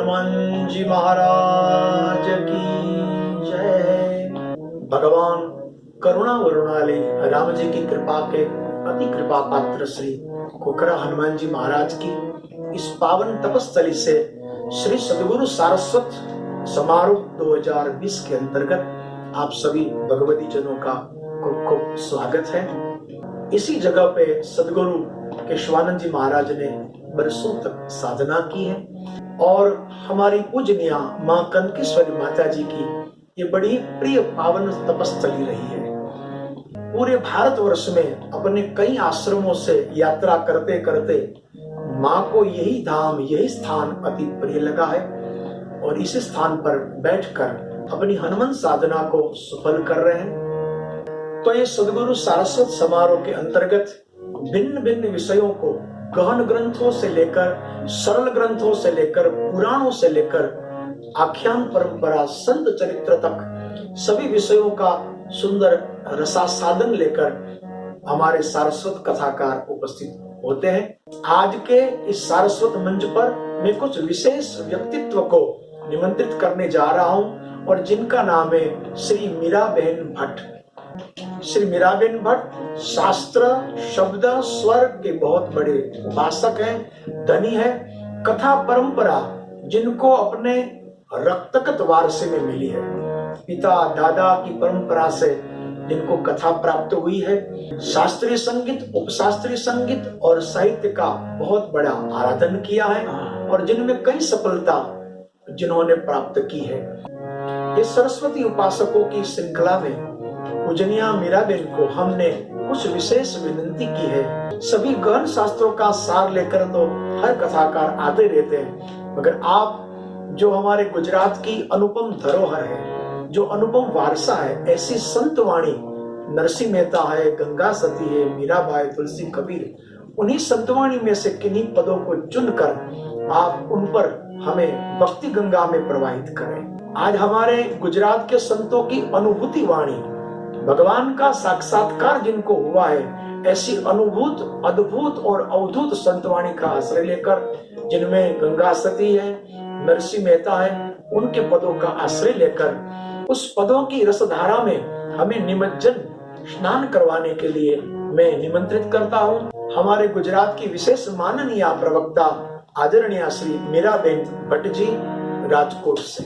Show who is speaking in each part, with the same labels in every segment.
Speaker 1: हनुमान जी महाराज की जय। भगवान करुणा वरुणालय राम जी की कृपा के अति कृपा पात्र श्री खोखरा हनुमान जी महाराज की इस पावन तपस्थली से श्री सद्गुरु सारस्वत समारोह 2020 के अंतर्गत आप सभी भगवती जनों का खूब खूब स्वागत है। इसी जगह पे सद्गुरु केशवानंद जी महाराज ने बरसों तक साधना की है और हमारी पूजनीय मां कनकेश्वरी माता जी की ये बड़ी प्रिय पावन तपस्थली रही है। पूरे भारतवर्ष में अपने कई आश्रमों से यात्रा करते करते मां को यही धाम यही स्थान अति प्रिय लगा है और इस स्थान पर बैठकर अपनी हनुमान साधना को सफल कर रहे हैं। तो ये सद्गुरु सारस्वत समारोह के अंतर्गत भिन्न भिन्न विषयों को गहन ग्रंथों से लेकर सरल ग्रंथों से लेकर पुराणों से लेकर आख्यान परंपरा संत चरित्र तक सभी विषयों का सुंदर रसासादन लेकर हमारे सारस्वत कथाकार उपस्थित होते हैं। आज के इस सारस्वत मंच पर मैं कुछ विशेष व्यक्तित्व को निमंत्रित करने जा रहा हूं और जिनका नाम है श्री मीराबेन भट्ट। श्री मीराबेन भट्ट शास्त्र शब्द स्वर के बहुत बड़े उपासक हैं, धनी है। कथा परंपरा जिनको अपने रक्तगत वारसे में मिली है, पिता दादा की परंपरा से जिनको कथा प्राप्त हुई है, शास्त्रीय संगीत उपशास्त्रीय संगीत और साहित्य का बहुत बड़ा आराधन किया है और जिनमें कई सफलता जिन्होंने प्राप्त की है। ये सरस्वती उपासकों की श्रृंखला में पूजनीय मीराबेन को हमने कुछ विशेष विनंती की है। सभी गहन शास्त्रों का सार लेकर तो हर कथाकार आते रहते हैं, मगर आप जो हमारे गुजरात की अनुपम धरोहर है, जो अनुपम वारसा है, ऐसी संत वाणी नरसिंह मेहता है, गंगा सती है, मीराबाई, तुलसी कबीर, उन्हीं संतवाणी में से किन्हीं पदों को चुनकर आप उन पर हमें भक्ति गंगा में प्रवाहित करें। आज हमारे गुजरात के संतों की अनुभूति वाणी, भगवान का साक्षात्कार जिनको हुआ है, ऐसी अनुभूत अद्भुत और अवधूत संतवाणी का आश्रय लेकर, जिनमें गंगा सती है, नरसिंह मेहता है, उनके पदों का आश्रय लेकर उस पदों की रसधारा में हमें निमज्जन स्नान करवाने के लिए मैं निमंत्रित करता हूँ हमारे गुजरात की विशेष माननीय प्रवक्ता आदरणीय श्री मीराबेन भट्ट जी राजकोट से।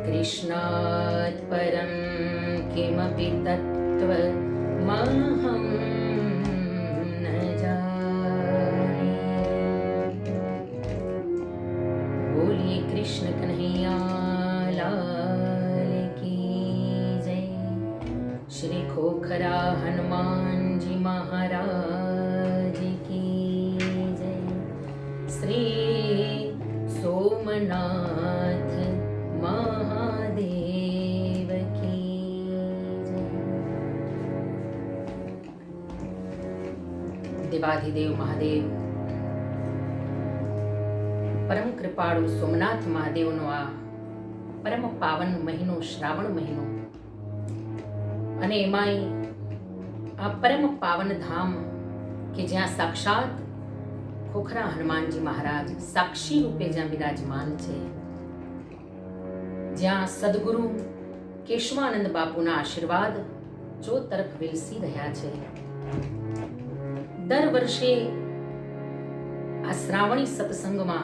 Speaker 2: कृष्णात् परं किमपि तत्त्वमहं न जाने। बोलिए कृष्ण कन्हैया लाल की जय। श्री खोखरा हनुमान जी महाराज की जय। श्री सोमनाथ महादेव की जय। देवाधिदेव महादेव परम कृपाळु सोमनाथ महादेवનો આ પરમ પાવન મહિનો શ્રાવણ મહિનો અને એમાંય આ પરમ પાવન ધામ કે જ્યાં સાક્ષાત ખોખરા હનુમાનજી મહારાજ સાક્ષી રૂપે જ્યાં બિરાજમાન છે, જ્યાં સદગુરુ કેશવાનંદ બાપુના આશીર્વાદ જો તરફ વિલસી રહ્યા છે। દર વર્ષે આ શ્રાવણી સત્સંગમાં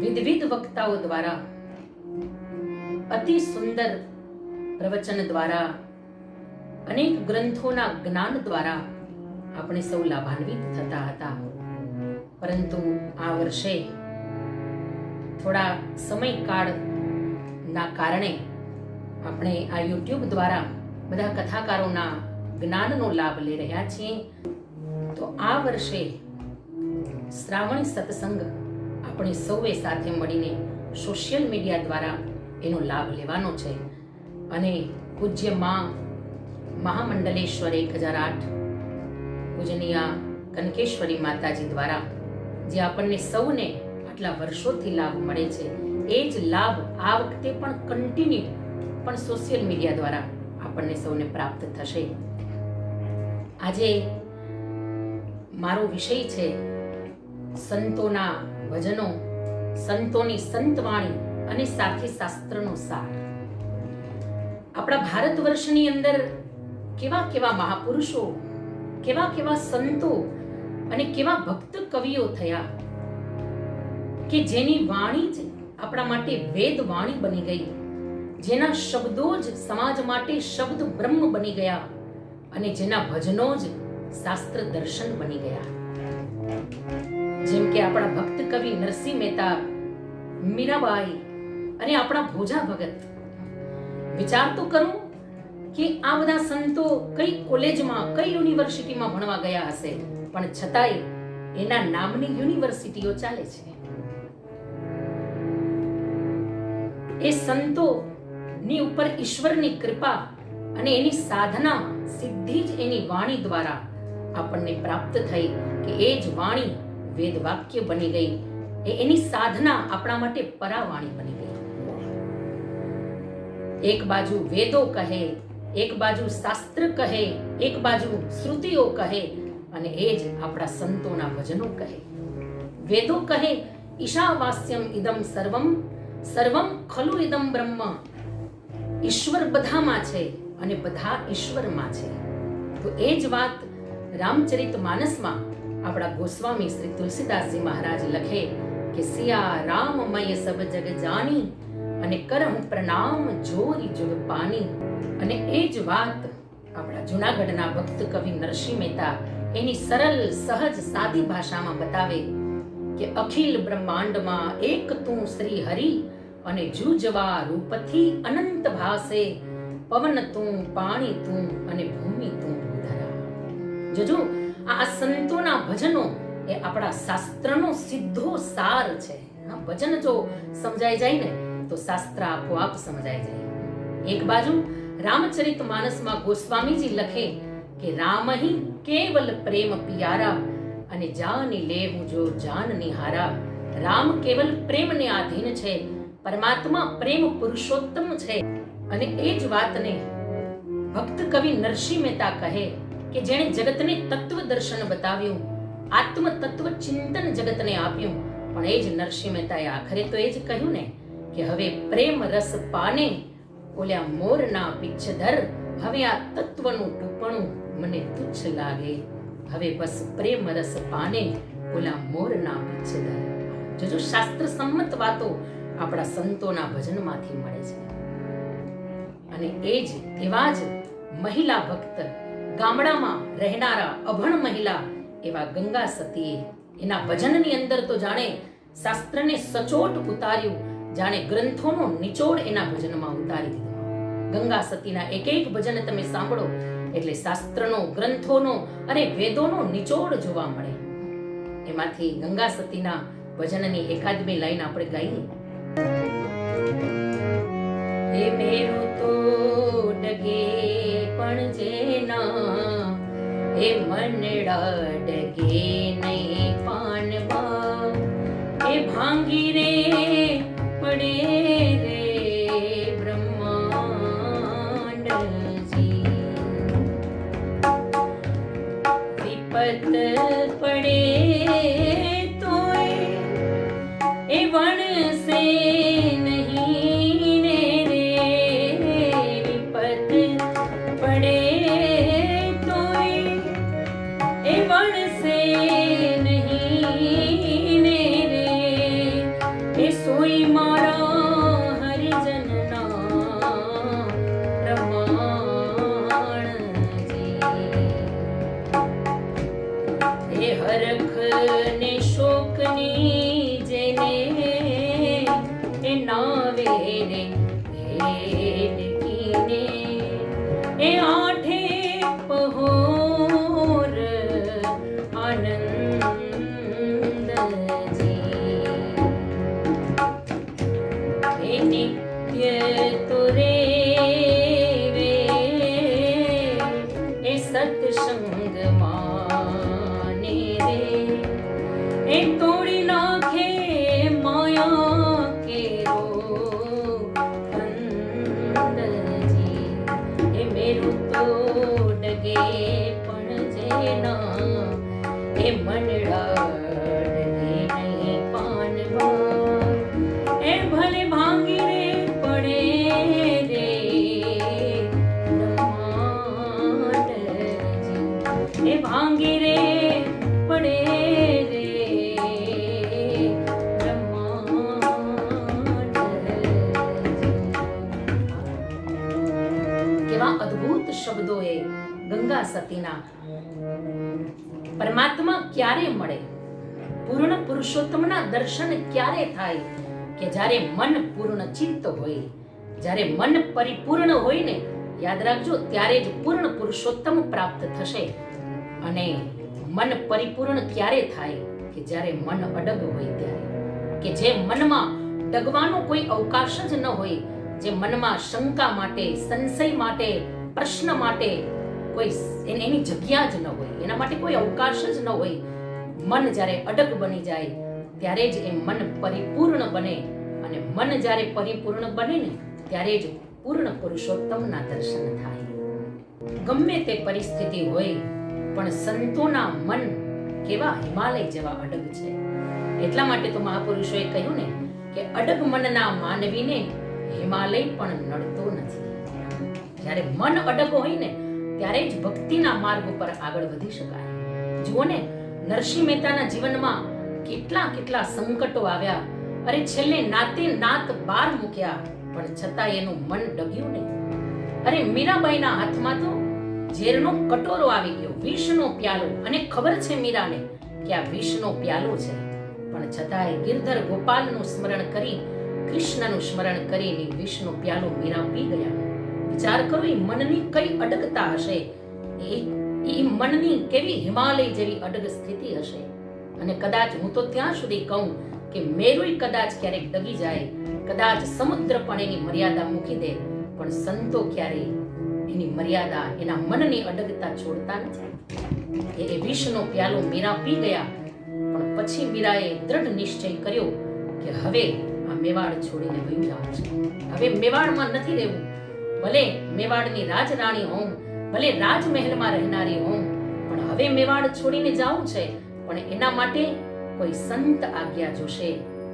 Speaker 2: વિવિધ વક્તાઓ દ્વારા અતિ સુંદર પ્રવચન દ્વારા અનેક ગ્રંથોના જ્ઞાન દ્વારા આપણે સૌ લાભાન્વિત થતા હતા, પરંતુ આ વર્ષે થોડા સમયકાળના કારણે આપણે આ યુટ્યુબ દ્વારા બધા કથાકારોના જ્ઞાનનો લાભ લઈ રહ્યા છીએ. તો આ વર્ષે શ્રાવણી સત્સંગ આપણે સૌએ સાથે મળીને સોશિયલ મીડિયા દ્વારા એનો લાભ લેવાનો છે. અને પૂજ્ય મહામંડલેશ્વર 1008 પૂજનીયા કનકેશ્વરી માતાજી દ્વારા જે આપણને સૌને આટલા વર્ષોથી લાભ મળે છે, એ જ લાભ આ વખતે પણ કન્ટિન્યુ પણ સોશિયલ મીડિયા દ્વારા આપણને સૌને પ્રાપ્ત થશે. આજે મારો વિષય છે સંતોના ભજનો, સંતોની સંતવાણી અને સાથે શાસ્ત્રનો સાર. આપણા ભારત વર્ષની અંદર કેવા કેવા મહાપુરુષો, કેવા કેવા સંતો અને કેવા ભક્ત કવિઓ થયા કે જેની વાણી જ આપણા માટે વેદ વાણી બની ગઈ, જેના શબ્દો જ સમાજ માટે શબ્દ બ્રહ્મ બની ગયા અને જેના ભજનો જ શાસ્ત્ર દર્શન બની ગયા. જેમ કે આપણા ભક્ત કવિ નરસિંહ મહેતા, મીરાબાઈ અને આપણા ભોજા ભગત. વિચાર તો કરું કે આ બધા સંતો કઈ કોલેજમાં, કઈ યુનિવર્સિટીમાં ભણવા ગયા હશે, પણ છતાંય એના નામની યુનિવર્સિટીઓ ચાલે છે. એ સંતોની ઉપર ઈશ્વરની કૃપા અને એની સાધના સિદ્ધિ જ એની વાણી દ્વારા આપણને પ્રાપ્ત થઈ કે એ જ વાણી વેદ વાક્ય બની ગઈ. એની સાધના આપણા માટે પરાવાણી બની ગઈ. એક બાજુ વેદો કહે, એક બાજુ શાસ્ત્ર કહે, એક બાજુ શ્રુતિઓ કહે અને એ જ આપણા સંતોના ભજનો કહે. વેદો કહે ઈશાવાસ્યમ ઇદમ સર્વમ, સર્વમ ખલુ ઇદમ બ્રહ્મ. ઈશ્વર બધામાં છે અને બધા ઈશ્વરમાં છે. તો એ જ વાત રામચરિત માનસમાં આપણા ગોસ્વામી શ્રી તુલસીદાસજી મહારાજ લખે કે સિયા રામમય સબ જગ જાની અને કરહું પ્રણામ જોરી જુગ પાની. અને એ જ વાત આપણા જૂનાગઢના ભક્ત કવિ નરસિંહ મહેતા એની સરળ સહજ સાદી ભાષામાં બતાવે કે અખિલ બ્રહ્માંડમાં એક તું શ્રી હરિ અને જુજવા રૂપથી અનંત ભાસે, પવન તું, પાણી તું અને ભૂમિ તું ભૂધરા. જોજો આ સંતોના ભજનો એ આપણા શાસ્ત્રનો સીધો સાર છે. ભજન જો સમજાઈ જાય ને તો શાસ્ત્ર આપોઆપ સમજાઈ જાય. એક બાજુ રામચરિત માનસમાં ગોસ્વામીજી લખે કે રામ હી કેવલ પ્રેમ પિયારા અને જાની લેવું જો જાન નિહારા. રામ કેવલ પ્રેમને આધીન છે, પરમાત્મા પ્રેમ પુરુષોત્તમ છે. અને એ જ વાતને ભક્ત કવિ નરસિંહ મહેતા કહે કે જેણે જગતને તત્વ દર્શન બતાવ્યું, આત્મ તત્વ ચિંતન જગતને આપ્યું. પણ એ જ નરસિંહ મહેતાએ આખરે તો એ જ કહ્યું ને કે હવે પ્રેમ રસ પાને ઓલ્યા મોરના પીછધર. હવે આ તત્વનું ટૂંપણું મને તુચ્છ લાગે, હવે બસ પ્રેમ રસ પાને ઓલા મોરના પીછધર. જોજો શાસ્ત્ર સંમત વાતો આપણા સંતોના ભજનમાંથી મળે છે. અને એ જ એવા જ મહિલા ભક્ત, ગામડામાં રહેનારા અભણ મહિલા એવા ગંગા સતીએ એના ભજનની અંદર તો જાણે શાસ્ત્રને સચોટ ઉતાર્યું, જાણે ગ્રંથોનો નિચોડ એના ભજનમાં ઉતારી દીધો. ગંગા સતીના એક એક ભજન તમે સાંભળો એટલે શાસ્ત્રનો, ગ્રંથોનો અને વેદોનો નિચોડ જોવા મળે. એમાંથી ગંગા સતીના ભજનની એકાદ બે લાઈન આપણે ગાઈએ. હે મેરું તો ડગે પણ જેના, હે મનડા ડગે નહીં પાનવા, હે ભાંગી રે પડે રે બ્રહ્માંડજી, વિપત પડે તોય એ વણસે નહીં ને રે, વિપત પડે તોય એ વણસે નહીં ને રે, એ સોઈ મારા હરિજનના પ્રમાણજી, એ હરખ ને શોકની જેને એ નાવે રે ભેદ કી સંગ માને રે એ તોડી નાખે માયા કેરો અંદરજી એ મેરું તો ડગે પણ જેના એ મનડા ડગે નહીં પાનવા એ ભલે ભાંગી રે પડે રે બ્રહ્માંડજી એ ભાંગી રે પડે રે કેવા અદ્ભુત શબ્દો એ ગંગા સતીના. પરમાત્મા ક્યારે મળે, પૂર્ણ પુરુષોત્તમના દર્શન ક્યારે થાય કે જ્યારે મન પૂર્ણ ચિત્ત હોય, જ્યારે મન પરિપૂર્ણ હોય ને, યાદ રાખજો, ત્યારે જ પૂર્ણ પુરુષોત્તમ પ્રાપ્ત થશે. અને મન પરિપૂર્ણ ક્યારે થાય કે જ્યારે મન અડગ હોય ત્યારે, કે જે મનમાં ડગવાનો કોઈ અવકાશ જ ન હોય, જે મનમાં શંકા માટે, સંશય માટે, પ્રશ્ન માટે કોઈ એની જગ્યા જ ન હોય, એના માટે કોઈ અવકાશ જ ન હોય, મન જ્યારે અડગ બની જાય ત્યારે જ એ મન પરિપૂર્ણ બને. અને મન જ્યારે પરિપૂર્ણ બને ને ત્યારે જ પૂર્ણ પુરુષોત્તમના દર્શન થાય. ગમે તે પરિસ્થિતિ હોય પણ સંતોના મન કેવા હિમાલય જેવા અડગ છે. એટલા માટે તો મહાપુરુષોએ કહ્યું ને કે અડગ મનના માનવીને હિમાલય પણ નડતો નથી. જ્યારે મન અડગ હોય ને ત્યારે જ ભક્તિના માર્ગ ઉપર આગળ વધી શકાય. જુઓ ને, નરસિંહ મહેતાના જીવનમાં કેટલા કેટલા સંકટો આવ્યા. અરે છેલ્લે નાતે નાત બાર મૂક્યા પણ છતાં એનું મન ડગ્યું નહીં. અરે મીરાબાઈના હાથમાં તો ઝેરનો કટોરો આવી ગયો, વિષનો પ્યાલો, અને ખબર છે મીરાને કે આ વિષનો પ્યાલો છે, પણ છતાંય ગિરધર ગોપાલનું સ્મરણ કરી, કૃષ્ણનું સ્મરણ કરીને વિષનો પ્યાલો મીરા પી ગયા. વિચાર કરો, એ મનની કઈ અડગતા હશે, એ મનની કેવી હિમાલય જેવી અડગ સ્થિતિ હશે. અને કદાચ હું તો ત્યાં સુધી કહું કે મેરુય કદાચ ક્યારેક ડગી જાય, કદાચ સમુદ્ર પણ એની મર્યાદા મૂકી દે, પણ સંતો ક્યારેય એની મર્યાદા, એના મનની અડગતા છોડતા નથી. એ વિષનો પ્યાલો મીરા પી ગયા, પણ પછી મીરાએ દ્રઢ નિશ્ચય કર્યો કે હવે આ મેવાડ છોડીને વયું જવું છે. હવે મેવાડમાં નથી રહેવું. ભલે મેવાડની રાજરાણી હોઉં, ભલે રાજમહેલમાં રહેનારી હોઉં, પણ હવે મેવાડ છોડીને જાવું છે. પણ એના માટે કોઈ સંત આજ્ઞા જોશે,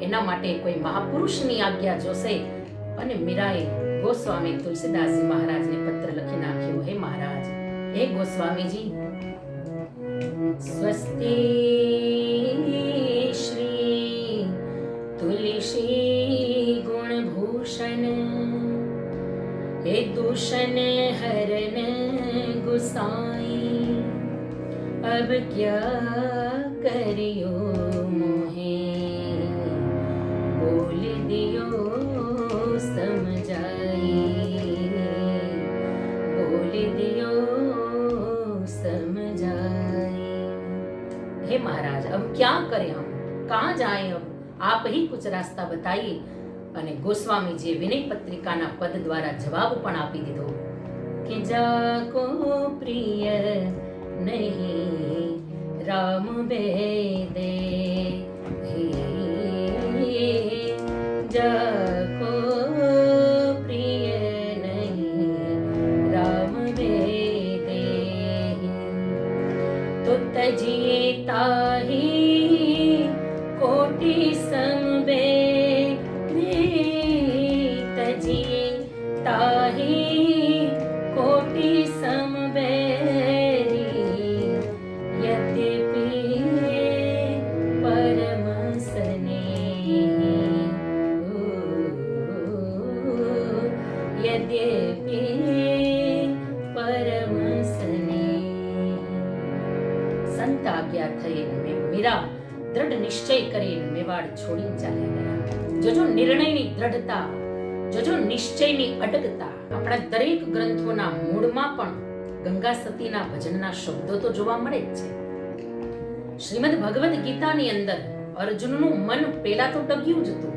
Speaker 2: એના માટે કોઈ મહાપુરુષની આજ્ઞા જોશે. અને મીરાએ ગોસ્વામી તુલસીદાસજી મહારાજને પત્ર લખી નાખ્યો, હે મહારાજ, હે ગોસ્વામીજી, સ્વસ્તિ શ્રી તુલસી ગુણભૂષણ हे दूषण हरन गुसाई, अब क्या करियो मोहे, बोल दियो समझाई, बोल दियो समझाई. हे महाराज, अब क्या करें हम, कहाँ जाएं अब, आप ही कुछ रास्ता बताइए. અને ગોસ્વામીજીએ વિનય પત્રિકાના પદ દ્વારા જવાબ પણ આપી દીધો કે જાકો પ્રિય નહીં રામ બેદે, જાકો પ્રિય નહીં રામ બેદે, તો તજીએ તાહી કોટી સમબે, તાહી કોટી સમબેરી, યદ્યપિ પરમ સ્નેહી, યદ્યપિ પરમ સ્નેહી. સંત આજ્ઞા થઈ મીરા દ્રઢ નિશ્ચય કરી મેવાડ છોડીને ચાલ્યા ગયા. જોજો નિર્ણયની દ્રઢતા, જોજો નિશ્ચયની અડગતા. આપણા દરેક ગ્રંથોના મૂળમાં પણ ગંગા સતીના ભજનના શબ્દો તો જોવા મળે જ છે. શ્રીમદ ભગવદ ગીતાની અંદર અર્જુનનું મન પેલા તો ડગ્યું જ હતું,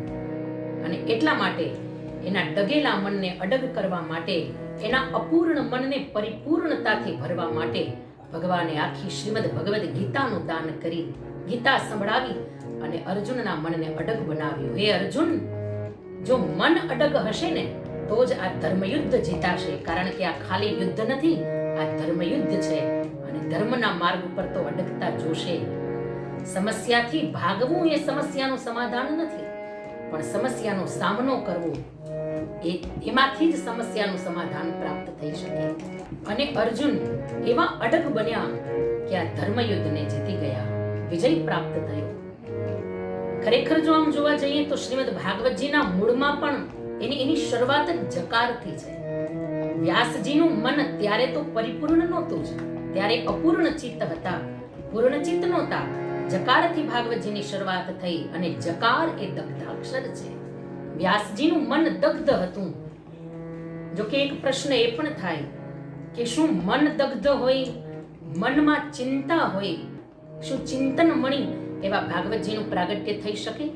Speaker 2: અને એટલા માટે એના ડગેલા મનને અડગ કરવા માટે, એના અપૂર્ણ મનને પરિપૂર્ણતાથી ભરવા માટે ભગવાને આખી શ્રીમદ ભગવદ્ ગીતાનું દાન કરી, ગીતા સંભળાવી અને અર્જુનના મનને અડગ બનાવ્યું. હે અર્જુન, જો મન અડગ હશે ને તો જ આ ધર્મયુદ્ધ જીતાશે. કારણ કે આ ખાલી યુદ્ધ નથી, આ ધર્મયુદ્ધ છે અને ધર્મના માર્ગ ઉપર તો અડગતા જોશે. સમસ્યાથી ભાગવું એ સમસ્યાનું સમાધાન નથી, પણ સમસ્યાનો સામનો કરવો એમાંથી જ સમસ્યાનું સમાધાન પ્રાપ્ત થઈ શકે. અને અર્જુન એવા અડગ બન્યા કે આ ધર્મયુદ્ધને જીતી ગયા, વિજય પ્રાપ્ત થયો. ખરેખર જો આમ જોવા જઈએ તો શ્રીમદ ભાગવતજીના મૂળમાં પણ એની શરૂઆત જ જકારથી છે. વ્યાસજીનું મન ત્યારે તો પરિપૂર્ણ નહોતું જ, ત્યારે અપૂર્ણ ચિત્ત હતા, પૂર્ણ ચિત્ત નહોતા. જકારથી ભાગવતજીની શરૂઆત થઈ અને જકાર એ દગ્ધાક્ષર છે. વ્યાસજીનું મન દગ્ધ હતું. જો કે એક પ્રશ્ન એ પણ થાય કે શું મન દગ્ધ હોય, મનમાં ચિંતા હોય, શું ચિંતન મણી એવા ભાગવતજીનું પ્રાગટ્ય થઈ શકે?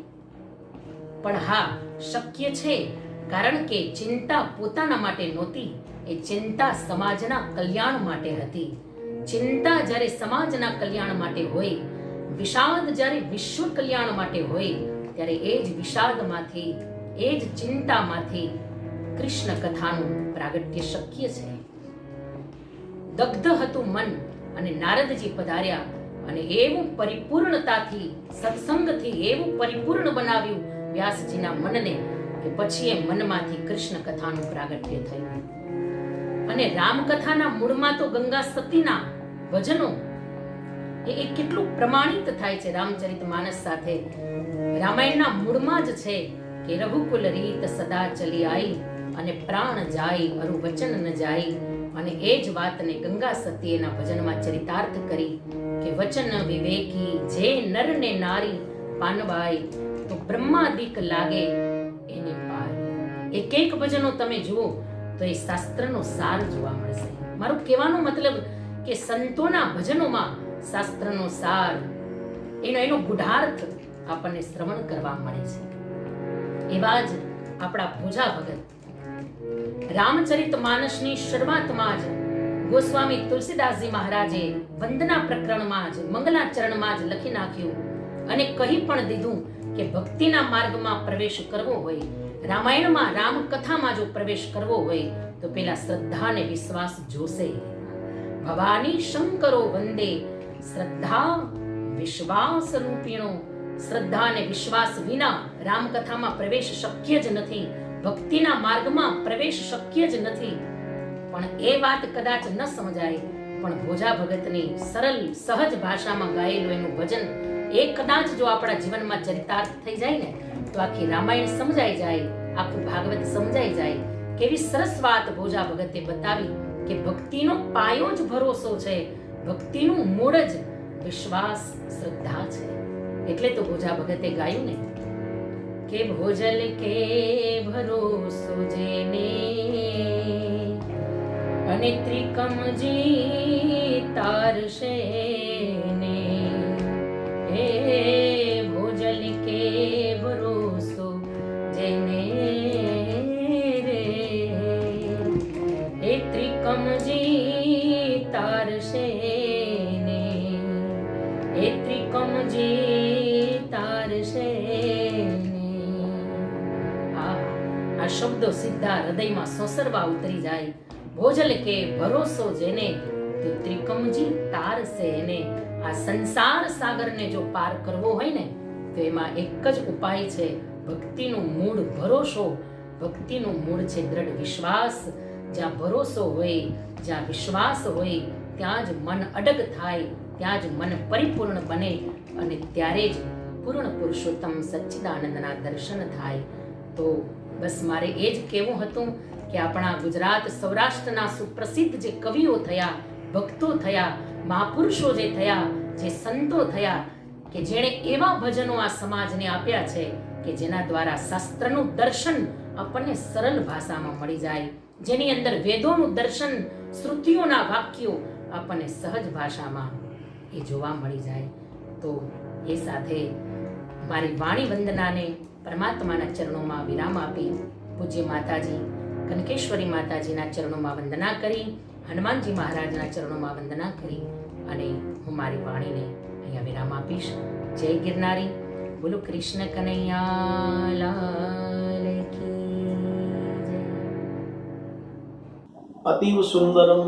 Speaker 2: પણ હા, શક્ય છે. કારણ કે ચિંતા પોતાના માટે નહોતી, એ ચિંતા સમાજના કલ્યાણ માટે હતી. ચિંતા જ્યારે સમાજના કલ્યાણ માટે હોય, વિષાદ જ્યારે વિશ્વ કલ્યાણ માટે હોય, ત્યારે એ જ વિષાદમાંથી, એ જ ચિંતામાંથી કૃષ્ણ કથાનું પ્રાગટ્ય શક્ય છે. દગ્ધ હતું મન અને નારદજી પધાર્યા અને એવું પરિપૂર્ણતાથી, સત્સંગથી એવું પરિપૂર્ણ બનાવ્યું વ્યાસજીના મનને કે પછી એ મનમાંથી કૃષ્ણ કથાનું પ્રાગટ્ય થયું. અને રામકથાના મૂળમાં તો ગંગા સતીના ભજનો એ કેટલું પ્રમાણિત થાય છે રામચરિત માનસ સાથે. રામાયણના મૂળમાં જ છે કે રઘુકુલ રીત સદા ચલી આઈ અને પ્રાણ જાય અરુ વચન ન જાય. અને એ જ વાતને ગંગા સતી એના ભજનમાં ચરિતાર્થ કરી કે વચન વિવેકી જે નર ને નારી પાનબાઈ તો બ્રહ્માદિક લાગે એને પારી. એક એક ભજનો તમે જુઓ તો એ શાસ્ત્રનો સાર જોવા મળશે. મારું કહેવાનો મતલબ કે સંતોના ભજનોમાં શાસ્ત્રનો સાર, એનો ગુઢાર્થ આપણને શ્રવણ કરવા મળે છે. એવા જ આપણા ભોજા ભગત રામચરિત માનસની શરૂઆતમાં જ ગોસ્વામી તુલસીદાસજી મહારાજે વંદના પ્રકરણમાં જ, મંગલાચરણમાં જ લખી નાખ્યું અને કહી પણ દીધું કે ભક્તિના માર્ગમાં પ્રવેશ કરવો હોય, રામાયણમાં રામકથામાં જો પ્રવેશ કરવો હોય તો પેલા શ્રદ્ધા અને વિશ્વાસ જોશે. ભવાની શંકરો વંદે શ્રદ્ધા વિશ્વાસ રૂપિણો. શ્રદ્ધા અને વિશ્વાસ વિના રામકથામાં પ્રવેશ શક્ય જ નથી, ભક્તિના માર્ગમાં પ્રવેશ શક્ય જ નથી. પણ એ વાત કદાચ ન સમજાય, પણ ભોજા ભગતની સરળ સહજ ભાષામાં ગાયેલું એનું ભજન એ કદાચ જો આપણા જીવનમાં ચરિતાર્થ થઈ જાય ને તો આખી રામાયણ સમજાઈ જાય, આખું ભાગવત સમજાઈ જાય. કેવી સરસ વાત ભોજા ભગતે બતાવી કે ભક્તિનો પાયો જ ભરોસો છે, ભક્તિનું મૂળ જ વિશ્વાસ, શ્રદ્ધા છે. એટલે તો ભોજા ભગતે ગાયું ને કે ભોજલ કે ભરોસો જેને અને ત્રિકમજી તારશે ને. હે ભોજલ કે ભરોસો જેને રે એ ત્રિકમજી તારશે ને, એ ત્રિકમજી તારશે ને. આ શબ્દો સીધા હૃદયમાં સોસરવા ઉતરી જાય. ભોજલ કે ભરોસો જેને તો ત્રિકમજી તારશે એને. આ સંસાર સાગરને જો પાર કરવો હોય ને તો એમાં એક જ ઉપાય છે, ભક્તિનું મૂળ ભરોસો. ભક્તિનું મૂળ છે દ્રઢ વિશ્વાસ. જ્યાં ભરોસો હોય, જ્યાં વિશ્વાસ હોય ત્યાં જ મન અડગ થાય, ત્યાં જ મન પરિપૂર્ણ બને અને ત્યારે જ પૂર્ણ પુરુષોત્તમ સચ્ચિદાનંદના દર્શન થાય. તો બસ મારે એ જ કહેવું હતું કે આપણા ગુજરાત સૌરાષ્ટ્રના સુપ્રસિદ્ધ જે કવિઓ થયા, ભક્તો થયા, મહાપુરુષો જે થયા, જે સંતો થયા કે જેણે એવા ભજનો આ સમાજને આપ્યા છે કે જેના દ્વારા શાસ્ત્રનું દર્શન આપણને સરળ ભાષામાં મળી જાય, જેની અંદર વેદોનું દર્શન, શ્રુતિઓના વાક્યો આપણને સહજ ભાષામાં એ જોવા મળી જાય. તો એ સાથે મારી વાણી વંદનાને પરમાત્માના ચરણોમાં વિરામ આપી પૂજ્ય માતાજી કનકેશ્વરી માતાજીના ચરણોમાં વંદના કરી, હનુમાનજી મહારાજના ચરણોમાં વંદના કરી અને હું મારી વાણીને અહીંયા વિરામ આપીશ. જય ગિરનારી. બોલો કૃષ્ણ કનૈયા લાલ કી જય.
Speaker 1: अतीव सुंदरम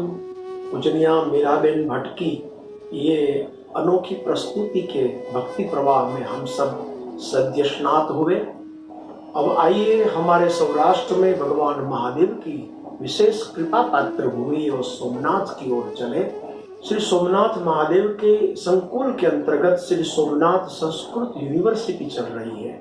Speaker 1: पूजनिया मीराबेन भट्ट की ये अनोखी प्रस्तुति के भक्ति प्रवाह में हम सब सद्य स्नात हुए. अब आइए हमारे सौराष्ट्र में भगवान महादेव की विशेष कृपा पात्र भूमि और सोमनाथ की ओर चले. श्री सोमनाथ महादेव के संकुल के अंतर्गत श्री सोमनाथ संस्कृत यूनिवर्सिटी चल रही है.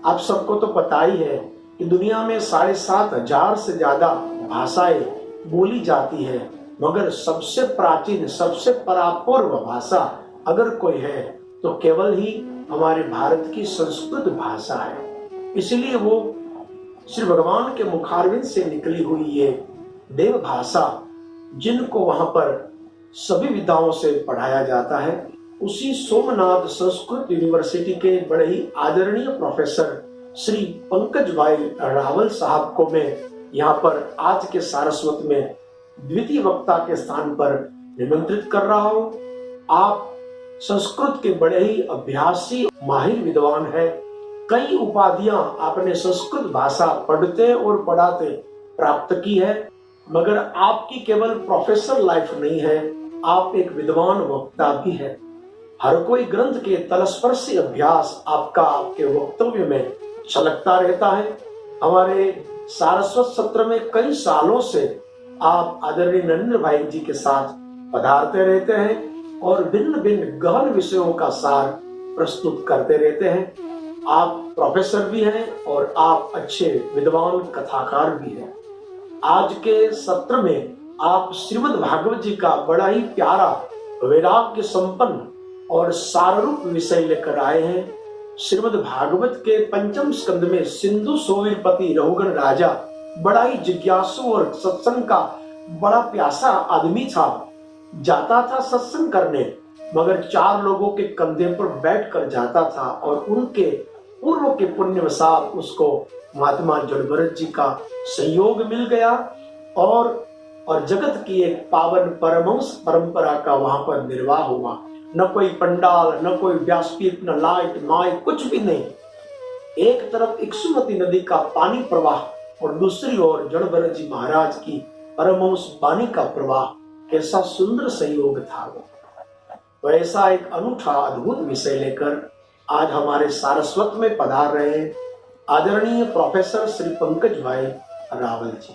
Speaker 1: आप सबको तो पता ही है कि दुनिया में 7,500 से ज्यादा भाषाएं बोली जाती है, मगर सबसे प्राचीन सबसे परापूर्व भाषा अगर कोई है तो केवल ही हमारे भारत की संस्कृत भाषा है. इसलिए वो श्री भगवान के मुखारविंद से निकली हुई ये देव भाषा जिनको वहां पर सभी विधाओं से पढ़ाया जाता है, उसी सोमनाथ संस्कृत यूनिवर्सिटी के बड़े ही आदरणीय प्रोफेसर श्री पंकज भाई रावल साहब को मैं यहाँ पर आज के सारस्वत में द्वितीय वक्ता के स्थान पर निमंत्रित कर रहा हूँ. आप संस्कृत के बड़े ही अभ्यासी माहिर विद्वान हैं. कई उपाधियां आपने संस्कृत भाषा पढ़ते और पढ़ाते प्राप्त की है, मगर आपकी केवल प्रोफेसर लाइफ नहीं है, आप एक विद्वान वक्ता भी है. हर कोई ग्रंथ के तलस्पर्शी अभ्यास आपका आपके वक्तव्य में छलकता रहता है. हमारे सारस्वत सत्र में कई सालों से आप आदरणीय नरेंद्र भाई जी के साथ पधारते रहते हैं और भिन्न भिन्न गहन विषयों का सार प्रस्तुत करते रहते हैं. आप प्रोफेसर भी हैं और आप अच्छे विद्वान कथाकार भी हैं. आज के सत्र में आप श्रीमद् भागवत जी का बड़ा ही प्यारा वैराग्य संपन्न और साररूप विषय लेकर आए हैं. श्रीमद् भागवत के पंचम स्कंद में सिंधु सोवीरपति रघुगण राजा बड़ा ही जिज्ञासु और सत्संग का बड़ा प्यासा आदमी था. जाता था सत्संग करने, मगर 4 लोगों के कंधे पर बैठकर जाता था और उनके पूर्व के पुण्यवशात उसको महात्मा जड़भरत जी का संयोग मिल गया और जगत की एक पावन परमहंस परंपरा का वहां पर निर्वाह हुआ. न कोई पंडाल, न कोई व्यासपीठ, न लाइट माइक, कुछ भी नहीं. एक तरफ इक्ष्वाकु नदी का पानी प्रवाह और दूसरी ओर जड़भरत जी महाराज की परमहंस वाणी का प्रवाह. कैसा सुंदर संयोग था वो. तो ऐसा एक अनूठा अद्भुत विषय लेकर आज हमारे सारस्वत में पधार रहे हैं आदरणीय प्रोफेसर श्री पंकज भाई रावल जी.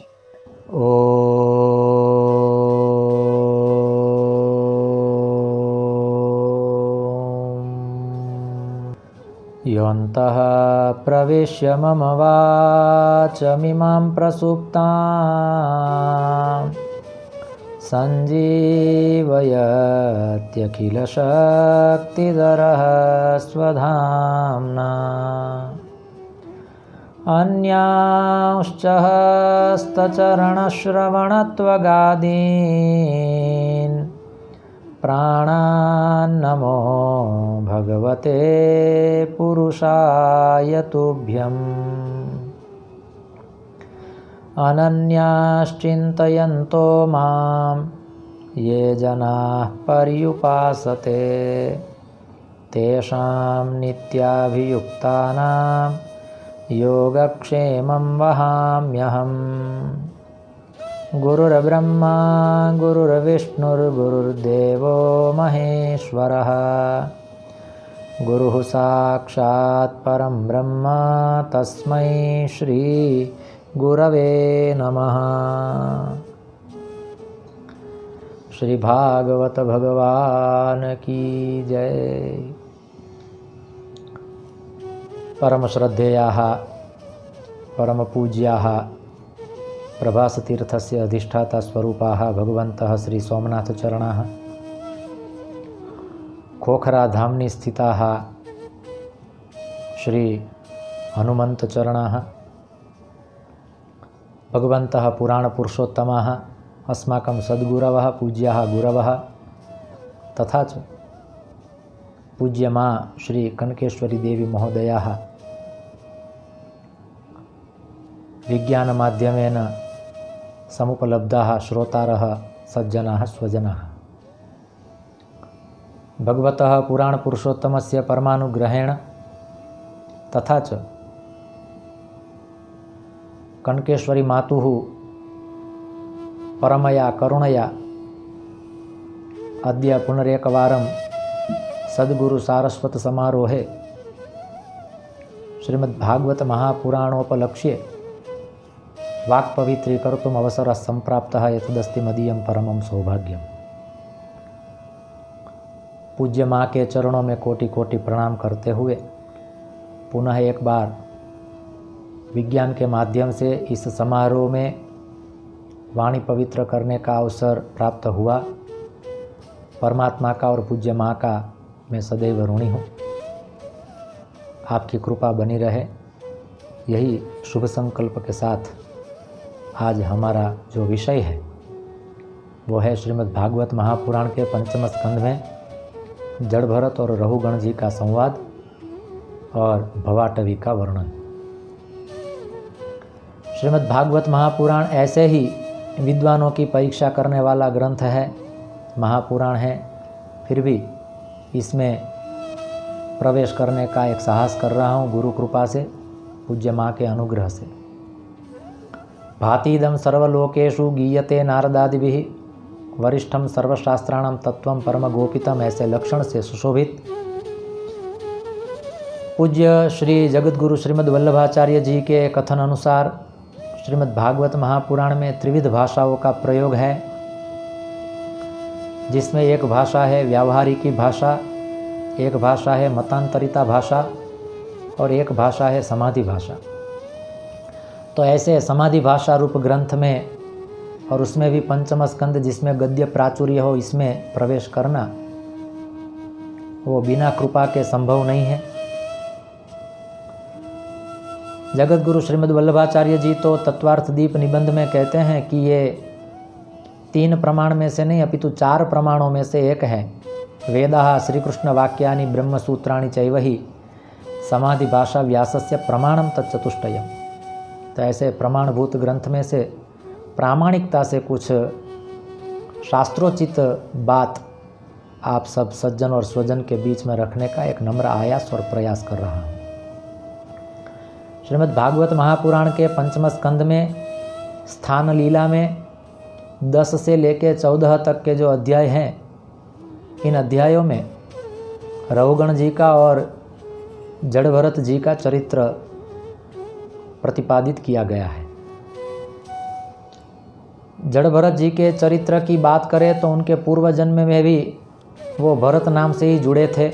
Speaker 3: योऽन्तः प्रविश्य मम वाचमिमां प्रसुप्तां सञ्जीवयत्यखिलशक्तिधरः स्वधाम्ना अन्यांश्च हस्तचरणश्रवणत्वगादीन् प्राणान्नमो भगवते पुरुषाय तुभ्यम् अनन्याश्चिन्तयन्तो मां ये जनाः पर्युपासते तेषां नित्याभियुक्तानां योगक्षेमं वहाम्यहम्. गुरुर्ब्रह्मा गुरुर्विष्णुर्गुरुर्देवो महेश्वरः गुरुः साक्षात् परं ब्रह्म तस्मै श्री गुरवे नमः. श्री भागवत भगवान की जय. परम श्रद्धेयाः परम पूज्याः प्रभासतीर्थस्य अधिष्ठाता स्वरूपाः भगवन्तः श्री सोमनाथचरणाः खोखराधाम्नि स्थिताः श्री हनुमन्तचरणाः भगवन्तः पुराणपुरुषोत्तमाः अस्माकं सद्गुरवः पूज्याः गुरवः तथा च पूज्यमा श्री कनकेश्वरी देवी महोदयाः विज्ञानमाध्यमेन समुपलब्धाः श्रोतारः सज्जनाः स्वजनाः. भगवतः पुराण पुरुषोत्तमस्य परमानुग्रहेण तथा च कनकेश्वरी मातुः परमया करुणया अद्य पुनरेकवारं सद्गुरु सारस्वत समारोहे श्रीमद्भागवत महापुराणोपलक्ष्ये वाक्पवित्रीकर्तुम् अवसरः सम्प्राप्तः एतदस्ति मदीयं परमं सौभाग्यम्। पूज्य माँ के चरणों में कोटि कोटि प्रणाम करते हुए पुनः एक बार विज्ञान के माध्यम से इस समारोह में वाणी पवित्र करने का अवसर प्राप्त हुआ। परमात्मा का और पूज्य माँ का मैं सदैव ऋणी हूँ। आपकी कृपा बनी रहे, यही शुभ संकल्प के साथ आज हमारा जो विषय है वो है श्रीमद् भागवत महापुराण के पंचम स्कंध में जड़ भरत और रहुगण जी का संवाद और भवाटवी का वर्णन। श्रीमद् भागवत महापुराण ऐसे ही विद्वानों की परीक्षा करने वाला ग्रंथ है, महापुराण है, फिर भी इसमें प्रवेश करने का एक साहस कर रहा हूँ गुरु कृपा से, पूज्य माँ के अनुग्रह से। भातीदं सर्वलोकेषु गीयते नारदादिभिः वरिष्ठम सर्वशास्त्राणां तत्वं परम गोपितम, ऐसे लक्षण से सुशोभित पूज्य श्री जगतगुरु श्रीमद् वल्लभाचार्य जी के कथन अनुसार श्रीमद् भागवत महापुराण में त्रिविध भाषाओं का प्रयोग है, जिसमें एक भाषा है व्यावहारिकी भाषा, एक भाषा है मतांतरिता भाषा और एक भाषा है समाधि भाषा। तो ऐसे समाधि भाषा रूप ग्रंथ में और उसमें भी पंचम स्कंद जिसमें गद्य प्राचुर्य हो, इसमें प्रवेश करना वो बिना कृपा के संभव नहीं है। जगत गुरु श्रीमद् वल्लभाचार्य जी तो तत्वार्थ दीप निबंध में कहते हैं कि ये 3 प्रमाण में से नहीं अपितु 4 प्रमाणों में से एक है। वेदाः श्रीकृष्ण वाक्यानि ब्रह्मसूत्राणि चैवहि समाधि भाषा व्यासस्य प्रमाणम तच्चतुष्टयम्। तो ऐसे प्रमाणभूत ग्रंथ में से प्रामाणिकता से कुछ शास्त्रोचित बात आप सब सज्जन और स्वजन के बीच में रखने का एक नम्र आयास और प्रयास कर रहा हूँ। श्रीमद् भागवत महापुराण के पंचम स्कंद में स्थान लीला में 10 से लेकर 14 तक के जो अध्याय हैं, इन अध्यायों में रहुगण जी का और जड़ भरत जी का चरित्र प्रतिपादित किया गया है। जड़ भरत जी के चरित्र की बात करें तो उनके पूर्व जन्म में भी वो भरत नाम से ही जुड़े थे।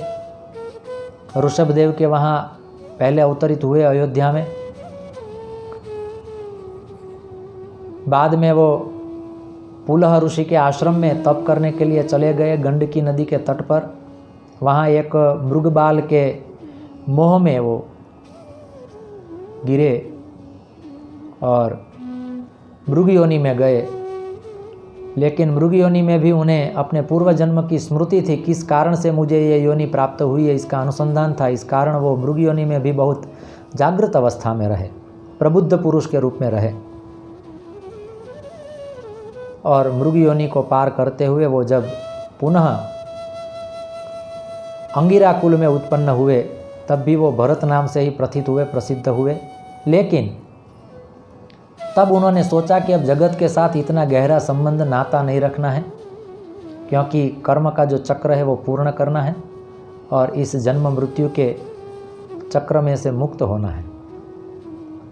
Speaker 3: ऋषभदेव के वहाँ पहले अवतरित हुए अयोध्या में, बाद में वो पुलह ऋषि के आश्रम में तप करने के लिए चले गए गंडकी नदी के तट पर। वहाँ एक मृगबाल के मोह में वो गिरे और मृग योनि में गए, लेकिन मृग योनि में भी उन्हें अपने पूर्व जन्म की स्मृति थी, किस कारण से मुझे ये योनि प्राप्त हुई है, इसका अनुसंधान था। इस कारण वो मृग योनि में भी बहुत जागृत अवस्था में रहे, प्रबुद्ध पुरुष के रूप में रहे। और मृग योनि को पार करते हुए वो जब पुनः अंगिरा कुल में उत्पन्न हुए, तब भी वो भरत नाम से ही प्रथित हुए, प्रसिद्ध हुए। लेकिन तब उन्होंने सोचा कि अब जगत के साथ इतना गहरा संबंध नाता नहीं रखना है, क्योंकि कर्म का जो चक्र है वो पूर्ण करना है और इस जन्म मृत्यु के चक्र में से मुक्त होना है।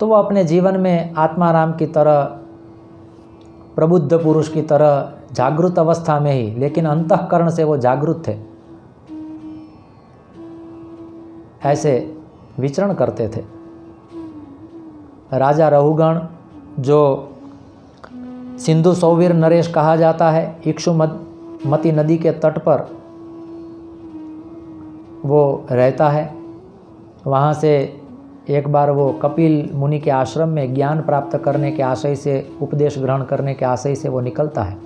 Speaker 3: तो वो अपने जीवन में आत्माराम की तरह, प्रबुद्ध पुरुष की तरह जागृत अवस्था में ही, लेकिन अंतःकरण से वो जागृत थे, ऐसे विचरण करते थे। राजा रहुगण, जो सिंधु सौवीर नरेश कहा जाता है, इक्षुमती नदी के तट पर वो रहता है। वहाँ से एक बार वो कपिल मुनि के आश्रम में ज्ञान प्राप्त करने के आशय से, उपदेश ग्रहण करने के आशय से वो निकलता है।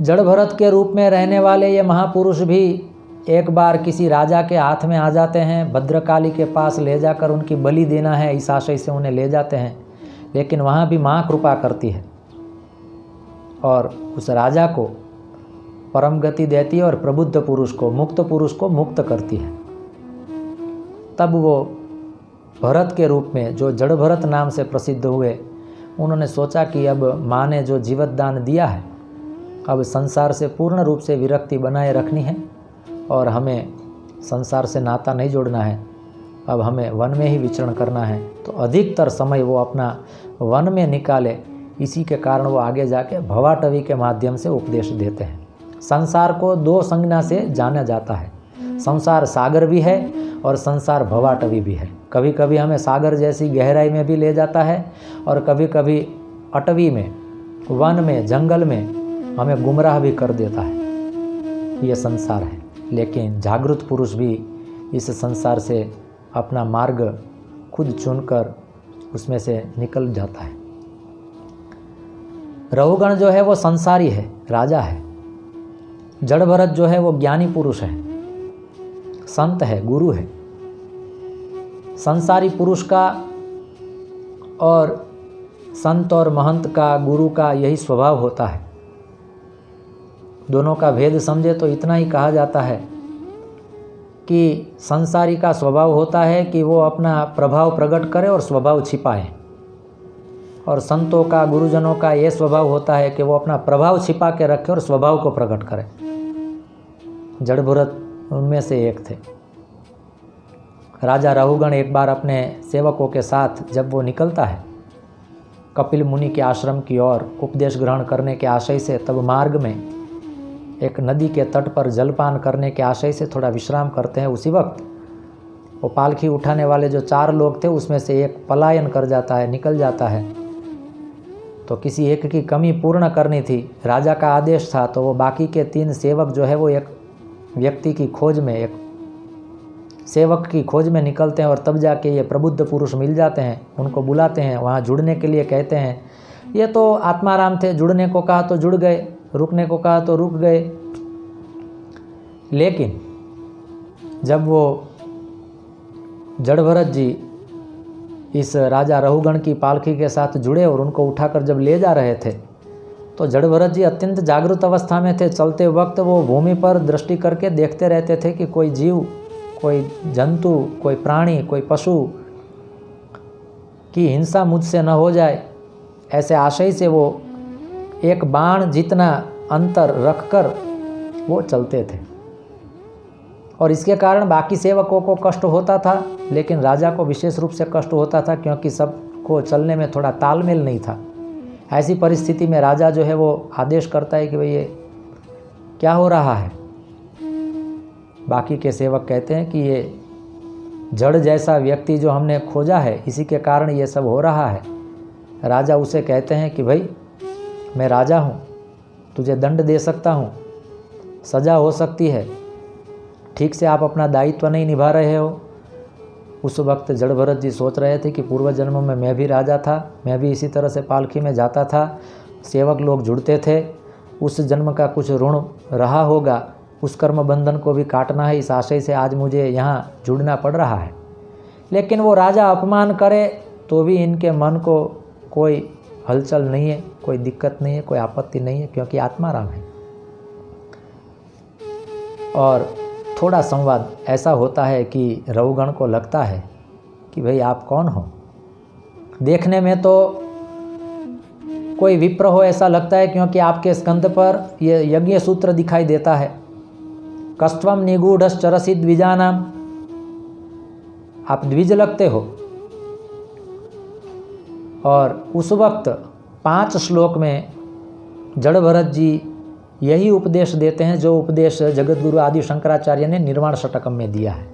Speaker 3: जड़ भरत के रूप में रहने वाले ये महापुरुष भी एक बार किसी राजा के हाथ में आ जाते हैं, भद्रकाली के पास ले जाकर उनकी बलि देना है, इस आशय से उन्हें ले जाते हैं। लेकिन वहाँ भी माँ कृपा करती है और उस राजा को परम गति देती है और प्रबुद्ध पुरुष को, मुक्त पुरुष को मुक्त करती है। तब वो भरत के रूप में, जो जड़ भरत नाम से प्रसिद्ध हुए, उन्होंने सोचा कि अब माँ ने जो जीवत दान दिया है, अब संसार से पूर्ण रूप से विरक्ति बनाए रखनी है और हमें संसार से नाता नहीं जोड़ना है, अब हमें वन में ही विचरण करना है। तो अधिकतर समय वो अपना वन में निकाले। इसी के कारण वो आगे जाके भवाटवी के माध्यम से उपदेश देते हैं। संसार को दो संज्ञा से जाना जाता है, संसार सागर भी है और संसार भवाटवी भी है। कभी कभी हमें सागर जैसी गहराई में भी ले जाता है और कभी कभी अटवी में, वन में, जंगल में हमें गुमराह भी कर देता है। ये संसार है, लेकिन जागृत पुरुष भी इस संसार से अपना मार्ग खुद चुनकर उसमें से निकल जाता है। रहुगण जो है वो संसारी है, राजा है। जड़ भरत जो है वो ज्ञानी पुरुष है, संत है, गुरु है। संसारी पुरुष का और संत और महंत का, गुरु का यही स्वभाव होता है। दोनों का भेद समझे तो इतना ही कहा जाता है कि संसारी का स्वभाव होता है कि वो अपना प्रभाव प्रकट करे और स्वभाव छिपाए, और संतों का, गुरुजनों का ये स्वभाव होता है कि वो अपना प्रभाव छिपा के रखे और स्वभाव को प्रकट करे। जड़ भरत उनमें से एक थे। राजा रहुगण एक बार अपने सेवकों के साथ जब वो निकलता है कपिल मुनि के आश्रम की ओर उपदेश ग्रहण करने के आशय से, तब मार्ग में एक नदी के तट पर जलपान करने के आशय से थोड़ा विश्राम करते हैं। उसी वक्त वो पालकी उठाने वाले जो 4 लोग थे उसमें से एक पलायन कर जाता है, निकल जाता है। तो किसी एक की कमी पूर्ण करनी थी, राजा का आदेश था, तो वो बाकी के 3 सेवक जो है वो एक व्यक्ति की खोज में, एक सेवक की खोज में निकलते हैं और तब जाके ये प्रबुद्ध पुरुष मिल जाते हैं। उनको बुलाते हैं, वहाँ जुड़ने के लिए कहते हैं। ये तो आत्माराम थे, जुड़ने को कहा तो जुड़ गए, रुकने को कहा तो रुक गए। लेकिन जब वो जड़ भरत जी इस राजा रहुगण की पालकी के साथ जुड़े और उनको उठाकर जब ले जा रहे थे, तो जड़ भरत जी अत्यंत जागृत अवस्था में थे। चलते वक्त वो भूमि पर दृष्टि करके देखते रहते थे कि कोई जीव, कोई जंतु, कोई प्राणी, कोई पशु की हिंसा मुझसे न हो जाए, ऐसे आशय से वो एक बाण जितना अंतर रखकर वो चलते थे। और इसके कारण बाकी सेवकों को कष्ट होता था, लेकिन राजा को विशेष रूप से कष्ट होता था क्योंकि सबको चलने में थोड़ा तालमेल नहीं था। ऐसी परिस्थिति में राजा जो है वो आदेश करता है कि भाई ये क्या हो रहा है। बाकी के सेवक कहते हैं कि ये जड़ जैसा व्यक्ति जो हमने खोजा है, इसी के कारण ये सब हो रहा है। राजा उसे कहते हैं कि भाई मैं राजा हूँ, तुझे दंड दे सकता हूँ, सज़ा हो सकती है, ठीक से आप अपना दायित्व नहीं निभा रहे हो। उस वक्त जड़ भरत जी सोच रहे थे कि पूर्व जन्म में मैं भी राजा था, मैं भी इसी तरह से पालकी में जाता था, सेवक लोग जुड़ते थे, उस जन्म का कुछ ऋण रहा होगा, उस कर्म बंधन को भी काटना है, इस आशय से आज मुझे यहाँ जुड़ना पड़ रहा है। लेकिन वो राजा अपमान करे तो भी इनके मन को कोई हलचल नहीं है, कोई दिक्कत नहीं है, कोई आपत्ति नहीं है, क्योंकि आत्माराम है। और थोड़ा संवाद ऐसा होता है कि रहुगण को लगता है कि भाई आप कौन हो। देखने में तो कोई विप्र हो ऐसा लगता है, क्योंकि आपके स्कंध पर ये यज्ञ सूत्र दिखाई देता है, कस्त्वम निगूढ़श्चरसि द्विजानाम, आप द्विज लगते हो। और उस वक्त 5 श्लोक में जड़ भरत जी यही उपदेश देते हैं जो उपदेश जगत गुरु आदि शंकराचार्य ने निर्वाण षटकम में दिया है।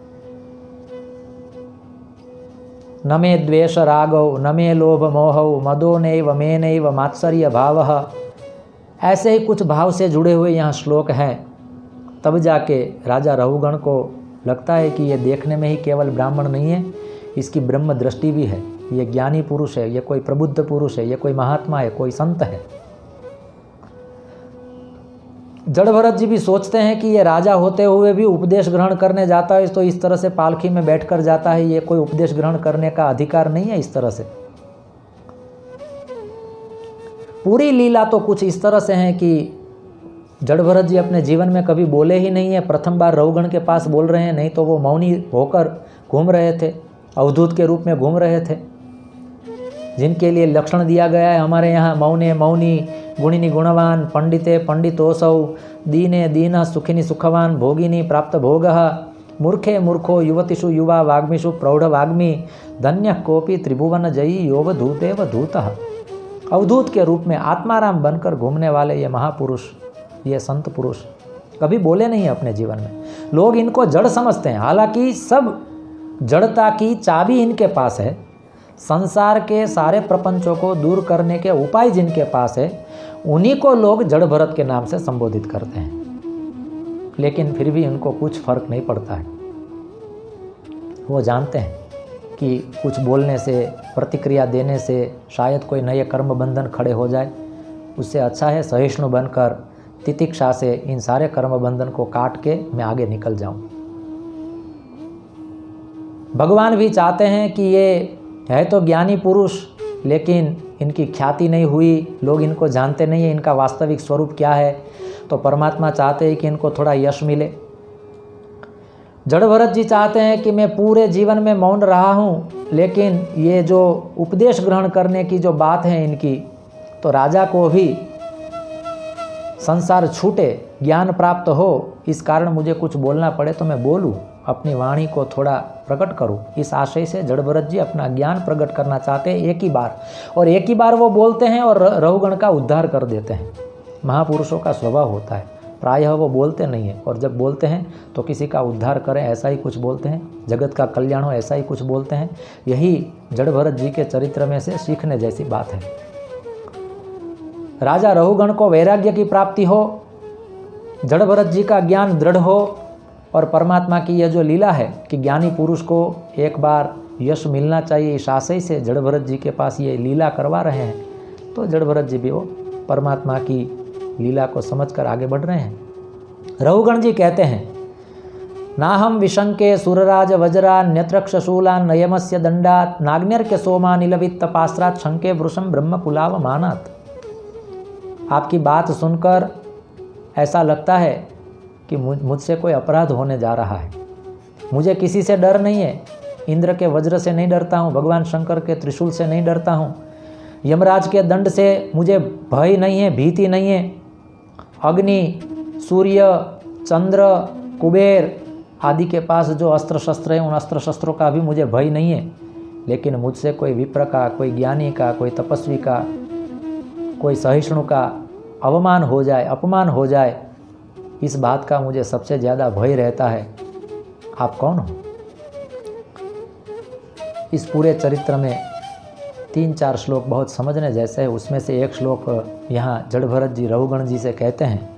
Speaker 3: न मे द्वेष रागौ, न मे लोभ मोहौ, मदो नैव मेनैव मात्सर्य भावः, ऐसे ही कुछ भाव से जुड़े हुए यहाँ श्लोक हैं। तब जाके राजा रहुगण को लगता है कि ये देखने में ही केवल ब्राह्मण नहीं है, इसकी ब्रह्म दृष्टि भी है, ये ज्ञानी पुरुष है, ये कोई प्रबुद्ध पुरुष है, ये कोई महात्मा है, कोई संत है। जड़ भरत जी भी सोचते हैं कि ये राजा होते हुए भी उपदेश ग्रहण करने जाता है, तो इस तरह से पालकी में बैठकर जाता है, ये कोई उपदेश ग्रहण करने का अधिकार नहीं है। इस तरह से पूरी लीला तो कुछ इस तरह से है कि जड़ भरत जी अपने जीवन में कभी बोले ही नहीं है, प्रथम बार रहुगण के पास बोल रहे हैं, नहीं तो वो मौनी होकर घूम रहे थे, अवधूत के रूप में घूम रहे थे, जिनके लिए लक्षण दिया गया है हमारे यहाँ मौने मौनी, गुणिनी गुणवान, पंडिते पंडितोसौ, दीने दीन, सुखिनी सुखवान, भोगिनी प्राप्त भोगः, मूर्खे मूर्खो, युवतिषु युवा, वाग्मिषु प्रौढ़ वाग्मी, धन्य कोपी त्रिभुवन जयी योगधूतेव धूतः। अवधूत के रूप में आत्माराम बनकर घूमने वाले ये महापुरुष, ये संत पुरुष कभी बोले नहीं अपने जीवन में। लोग इनको जड़ समझते हैं, हालांकि सब जड़ता की चाबी इनके पास है, संसार के सारे प्रपंचों को दूर करने के उपाय जिनके पास है, उन्हीं को लोग जड़ भरत के नाम से संबोधित करते हैं, लेकिन फिर भी उनको कुछ फर्क नहीं पड़ता है। वो जानते हैं कि कुछ बोलने से, प्रतिक्रिया देने से शायद कोई नए कर्म बंधन खड़े हो जाए, उससे अच्छा है सहिष्णु बनकर तितिक्षा से इन सारे कर्म बंधन को काट के मैं आगे निकल जाऊं। भगवान भी चाहते हैं कि ये है तो ज्ञानी पुरुष, लेकिन इनकी ख्याति नहीं हुई, लोग इनको जानते नहीं है इनका वास्तविक स्वरूप क्या है, तो परमात्मा चाहते हैं कि इनको थोड़ा यश मिले। जड़ भरत जी चाहते हैं कि मैं पूरे जीवन में मौन रहा हूँ, लेकिन ये जो उपदेश ग्रहण करने की जो बात है इनकी, तो राजा को भी संसार छूटे, ज्ञान प्राप्त हो, इस कारण मुझे कुछ बोलना पड़े तो मैं बोलूँ, अपनी वाणी को थोड़ा प्रकट करूँ। इस आशय से जड़ भरत जी अपना ज्ञान प्रकट करना चाहते हैं एक ही बार, और एक ही बार वो बोलते हैं और रहुगण का उद्धार कर देते हैं। महापुरुषों का स्वभाव होता है, प्रायः वो बोलते नहीं हैं, और जब बोलते हैं तो किसी का उद्धार करें ऐसा ही कुछ बोलते हैं, जगत का कल्याण हो ऐसा ही कुछ बोलते हैं। यही जड़ भरत जी के चरित्र में से सीखने जैसी बात है। राजा रहुगण को वैराग्य की प्राप्ति हो, जड़ भरत जी का ज्ञान दृढ़ हो, और परमात्मा की यह जो लीला है कि ज्ञानी पुरुष को एक बार यश मिलना चाहिए, इस आशय से जड़ भरत जी के पास ये लीला करवा रहे हैं, तो जड़ भरत जी भी वो परमात्मा की लीला को समझकर आगे बढ़ रहे हैं। रहुगण जी कहते हैं, नाहम विशंके सुरराज वज्रा न्यत्रक्षशूला नयमस्य दंडात नाग्निर्के सोमा नीलवित्त पास्त्रात शंके वृषम ब्रह्म कुलाव मानात। आपकी बात सुनकर ऐसा लगता है कि मुझसे कोई अपराध होने जा रहा है। मुझे किसी से डर नहीं है, इंद्र के वज्र से नहीं डरता हूँ, भगवान शंकर के त्रिशूल से नहीं डरता हूँ, यमराज के दंड से मुझे भय नहीं है, भीति नहीं है, अग्नि, सूर्य, चंद्र, कुबेर आदि के पास जो अस्त्र शस्त्र हैं, उन अस्त्र शस्त्रों का भी मुझे भय नहीं है। लेकिन मुझसे कोई विप्र का, कोई ज्ञानी का, कोई तपस्वी का, कोई सहिष्णु का अवमान हो जाए, अपमान हो जाए, इस बात का मुझे सबसे ज़्यादा भय रहता है। आप कौन हो? इस पूरे चरित्र में 3-4 श्लोक बहुत समझने जैसे है। उसमें से एक श्लोक यहाँ जड़ भरत जी रहुगण जी से कहते हैं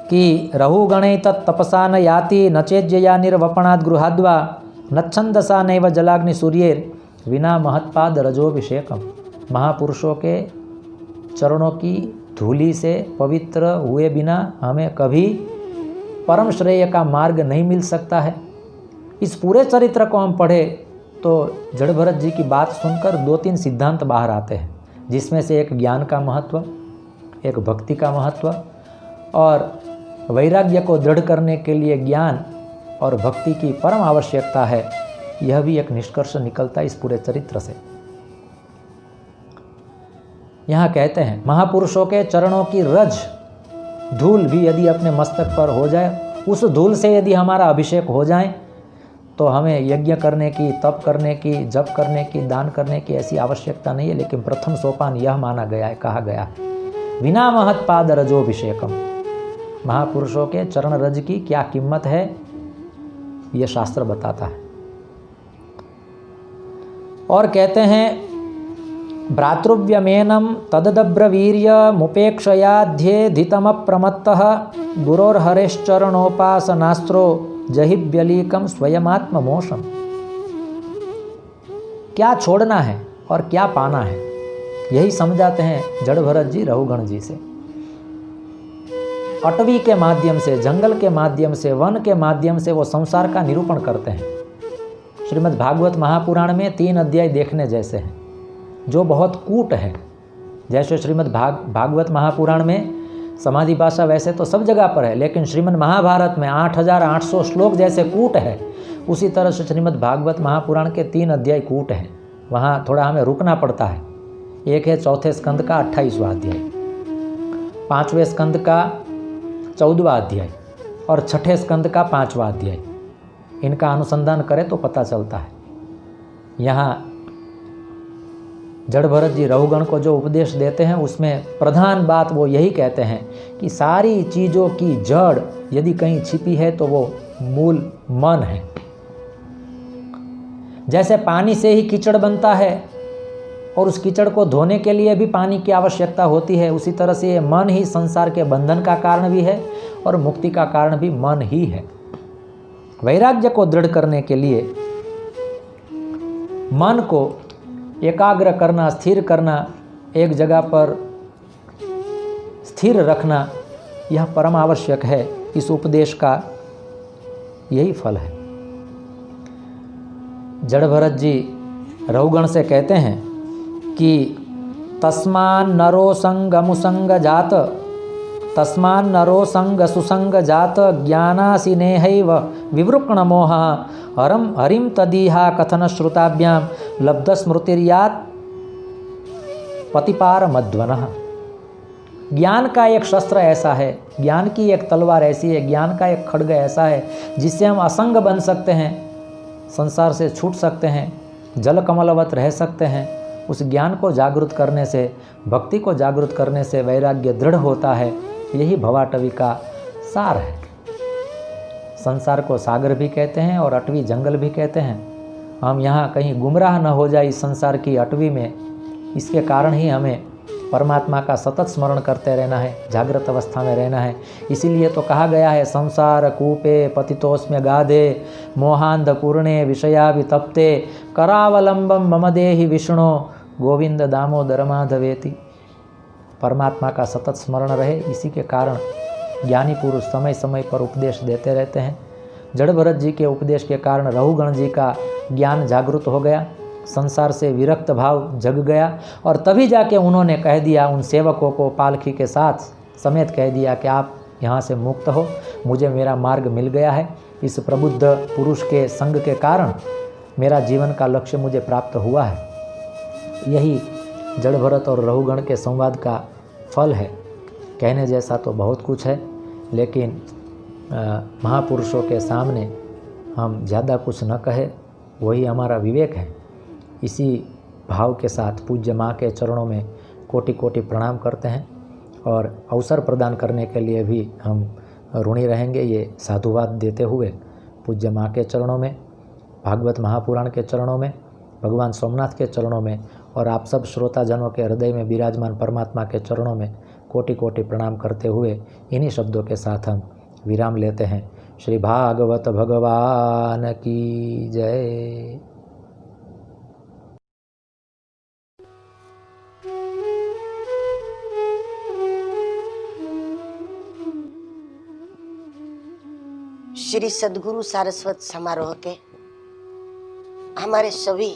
Speaker 3: कि रहुगणे तत्तपसा न याति न चेज्यया निर्वपणाद गृहाद्वा नच्छंदसा नैव जलाग्नि सूर्येर विना महत्पाद रजोभिषेकम। महापुरुषों के चरणों की धूलि से पवित्र हुए बिना हमें कभी परम श्रेय का मार्ग नहीं मिल सकता है। इस पूरे चरित्र को हम पढ़े तो जड़ भरत जी की बात सुनकर 2-3 सिद्धांत बाहर आते हैं, जिसमें से एक ज्ञान का महत्व, एक भक्ति का महत्व, और वैराग्य को दृढ़ करने के लिए ज्ञान और भक्ति की परम आवश्यकता है। यह भी एक निष्कर्ष निकलता है इस पूरे चरित्र से। यहाँ कहते हैं, महापुरुषों के चरणों की रज धूल भी यदि अपने मस्तक पर हो जाए, उस धूल से यदि हमारा अभिषेक हो जाए, तो हमें यज्ञ करने की, तप करने की, जप करने की, दान करने की ऐसी आवश्यकता नहीं है। लेकिन प्रथम सोपान यह माना गया है, कहा गया है, विना महत्पाद रजोभिषेकम। महापुरुषों के चरण रज की क्या कीमत है, यह शास्त्र बताता है। और कहते हैं, भ्रातृव्यमेनम तददब्रवीर्य मुपेक्षयाध्येधितमप्रमत्तः गुरोर्हरेश्चरणोपासनास्त्रो जहिब्यलीकम स्वयमात्ममोषम। क्या छोड़ना है और क्या पाना है, यही समझाते हैं जड़ भरत जी रहुगण जी से। अटवी के माध्यम से, जंगल के माध्यम से, वन के माध्यम से वो संसार का निरूपण करते हैं। श्रीमद् भागवत महापुराण में 3 अध्याय देखने जैसे हैं, जो बहुत कूट है। जैसे श्रीमद् भागवत महापुराण में समाधि भाषा वैसे तो सब जगह पर है, लेकिन श्रीमद् महाभारत में 8800 श्लोक जैसे कूट है, उसी तरह से श्रीमद् भागवत महापुराण के 3 अध्याय कूट हैं। वहाँ थोड़ा हमें रुकना पड़ता है। एक है चौथे स्कंद का 28वां अध्याय, 5वें स्कंद का 14वां अध्याय और 6ठे स्कंद का 5वां अध्याय। इनका अनुसंधान करें तो पता चलता है। यहाँ जड़ भरत जी रहुगण को जो उपदेश देते हैं उसमें प्रधान बात वो यही कहते हैं कि सारी चीज़ों की जड़ यदि कहीं छिपी है तो वो मूल मन है। जैसे पानी से ही कीचड़ बनता है और उस कीचड़ को धोने के लिए भी पानी की आवश्यकता होती है, उसी तरह से ये मन ही संसार के बंधन का कारण भी है और मुक्ति का कारण भी मन ही है। वैराग्य को दृढ़ करने के लिए मन को एकाग्र करना, स्थिर करना, एक जगह पर स्थिर रखना, यह परम आवश्यक है। इस उपदेश का यही फल है। जड़ भरत जी रहुगण से कहते हैं कि तस्मान नरो संगमुसंग जात, तस्मान नरो संग सुसंग जात, ज्ञानासिनेहैव विवृक्ण मोह, हरम हरिम तदीहा कथन श्रुताभ्याम लब्ध स्मृतिर्यात पतिपार मध्वनः। ज्ञान का एक शस्त्र ऐसा है, ज्ञान की एक तलवार ऐसी है, ज्ञान का एक खड्ग ऐसा है जिससे हम असंग बन सकते हैं, संसार से छूट सकते हैं, जल कमलवत रह सकते हैं। उस ज्ञान को जागृत करने से, भक्ति को जागृत करने से वैराग्य दृढ़ होता है। यही भवाटवी का सार है। संसार को सागर भी कहते हैं और अटवी जंगल भी कहते हैं। हम यहाँ कहीं गुमराह न हो जाए इस संसार की अटवी में, इसके कारण ही हमें परमात्मा का सतत स्मरण करते रहना है, जागृत अवस्था में रहना है। इसीलिए तो कहा गया है, संसार कूपे पतितोस्म्य गाधे, मोहांध पूर्णे विषया वितप्ते, करावलंबम मम देहि विष्णु, गोविंद दामोदर माधवेति। परमात्मा का सतत स्मरण रहे, इसी के कारण ज्ञानी पुरुष समय समय पर उपदेश देते रहते हैं। जड़ भरत जी के उपदेश के कारण रहुगण जी का ज्ञान जागृत हो गया, संसार से विरक्त भाव जग गया और तभी जाके उन्होंने कह दिया, उन सेवकों को पालकी के साथ समेत कह दिया कि आप यहाँ से मुक्त हो, मुझे मेरा मार्ग मिल गया है। इस प्रबुद्ध पुरुष के संग के कारण मेरा जीवन का लक्ष्य मुझे प्राप्त हुआ है। यही जड़ भरत और रहुगण के संवाद का फल है। कहने जैसा तो बहुत कुछ है, लेकिन महापुरुषों के सामने हम ज़्यादा कुछ न कहे, वही हमारा विवेक है। इसी भाव के साथ पूज्य माँ के चरणों में कोटि कोटि प्रणाम करते हैं और अवसर प्रदान करने के लिए भी हम ऋणी रहेंगे। ये साधुवाद देते हुए पूज्य माँ के चरणों में, भागवत महापुराण के चरणों में, भगवान सोमनाथ के चरणों में और आप सब श्रोताजनों के हृदय में विराजमान परमात्मा के चरणों में कोटि कोटि प्रणाम करते हुए इन्हीं शब्दों के साथ हम विराम लेते हैं। श्री भागवत भगवान की जय।
Speaker 4: श्री सद्गुरु सारस्वत समारोह के हमारे सभी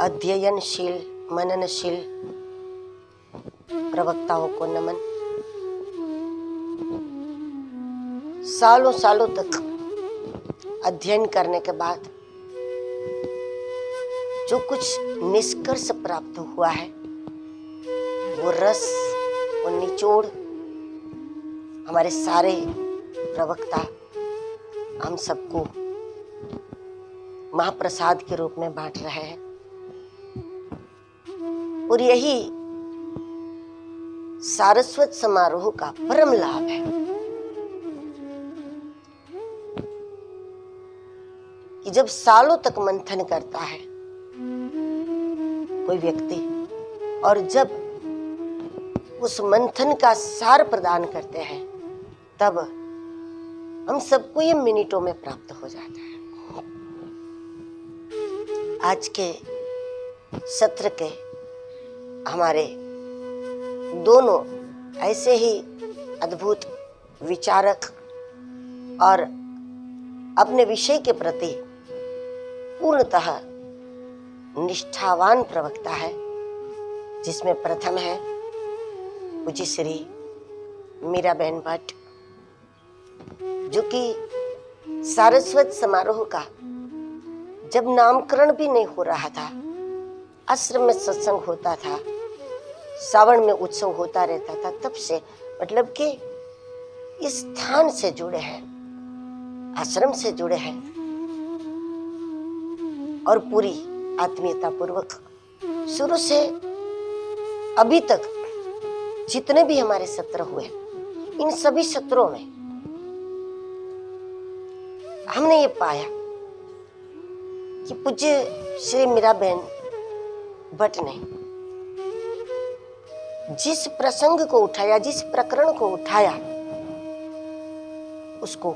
Speaker 4: अध्ययनशील मननशील प्रवक्ताओं को नमन। सालों सालों तक अध्ययन करने के बाद जो कुछ निष्कर्ष प्राप्त हुआ है, वो रस, वो निचोड़ हमारे सारे प्रवक्ता हम सबको महाप्रसाद के रूप में बांट रहे हैं। और यही सारस्वत समारोह का परम लाभ है कि जब सालों तक मंथन करता है कोई व्यक्ति और जब उस मंथन का सार प्रदान करते हैं, तब हम सबको ये मिनटों में प्राप्त हो जाता है। आज के सत्र के हमारे दोनों ऐसे ही अद्भुत विचारक और अपने विषय के प्रति पूर्णतः निष्ठावान प्रवक्ता है, जिसमें प्रथम है पूज्य श्री मीराबेन भट्ट, जो कि सारस्वत समारोह का जब नामकरण भी नहीं हो रहा था, आश्रम में सत्संग होता था, सावन में उत्सव होता रहता था, तब से मतलब कि इस स्थान से जुड़े हैं, आश्रम से जुड़े हैं और पूरी आत्मीयता पूर्वक शुरू से अभी तक जितने भी हमारे सत्र हुए, इन सभी सत्रों में हमने ये पाया कि पूज्य श्री मीराबेन भट्ट ने जिस प्रसंग को उठाया, जिस प्रकरण को उठाया, उसको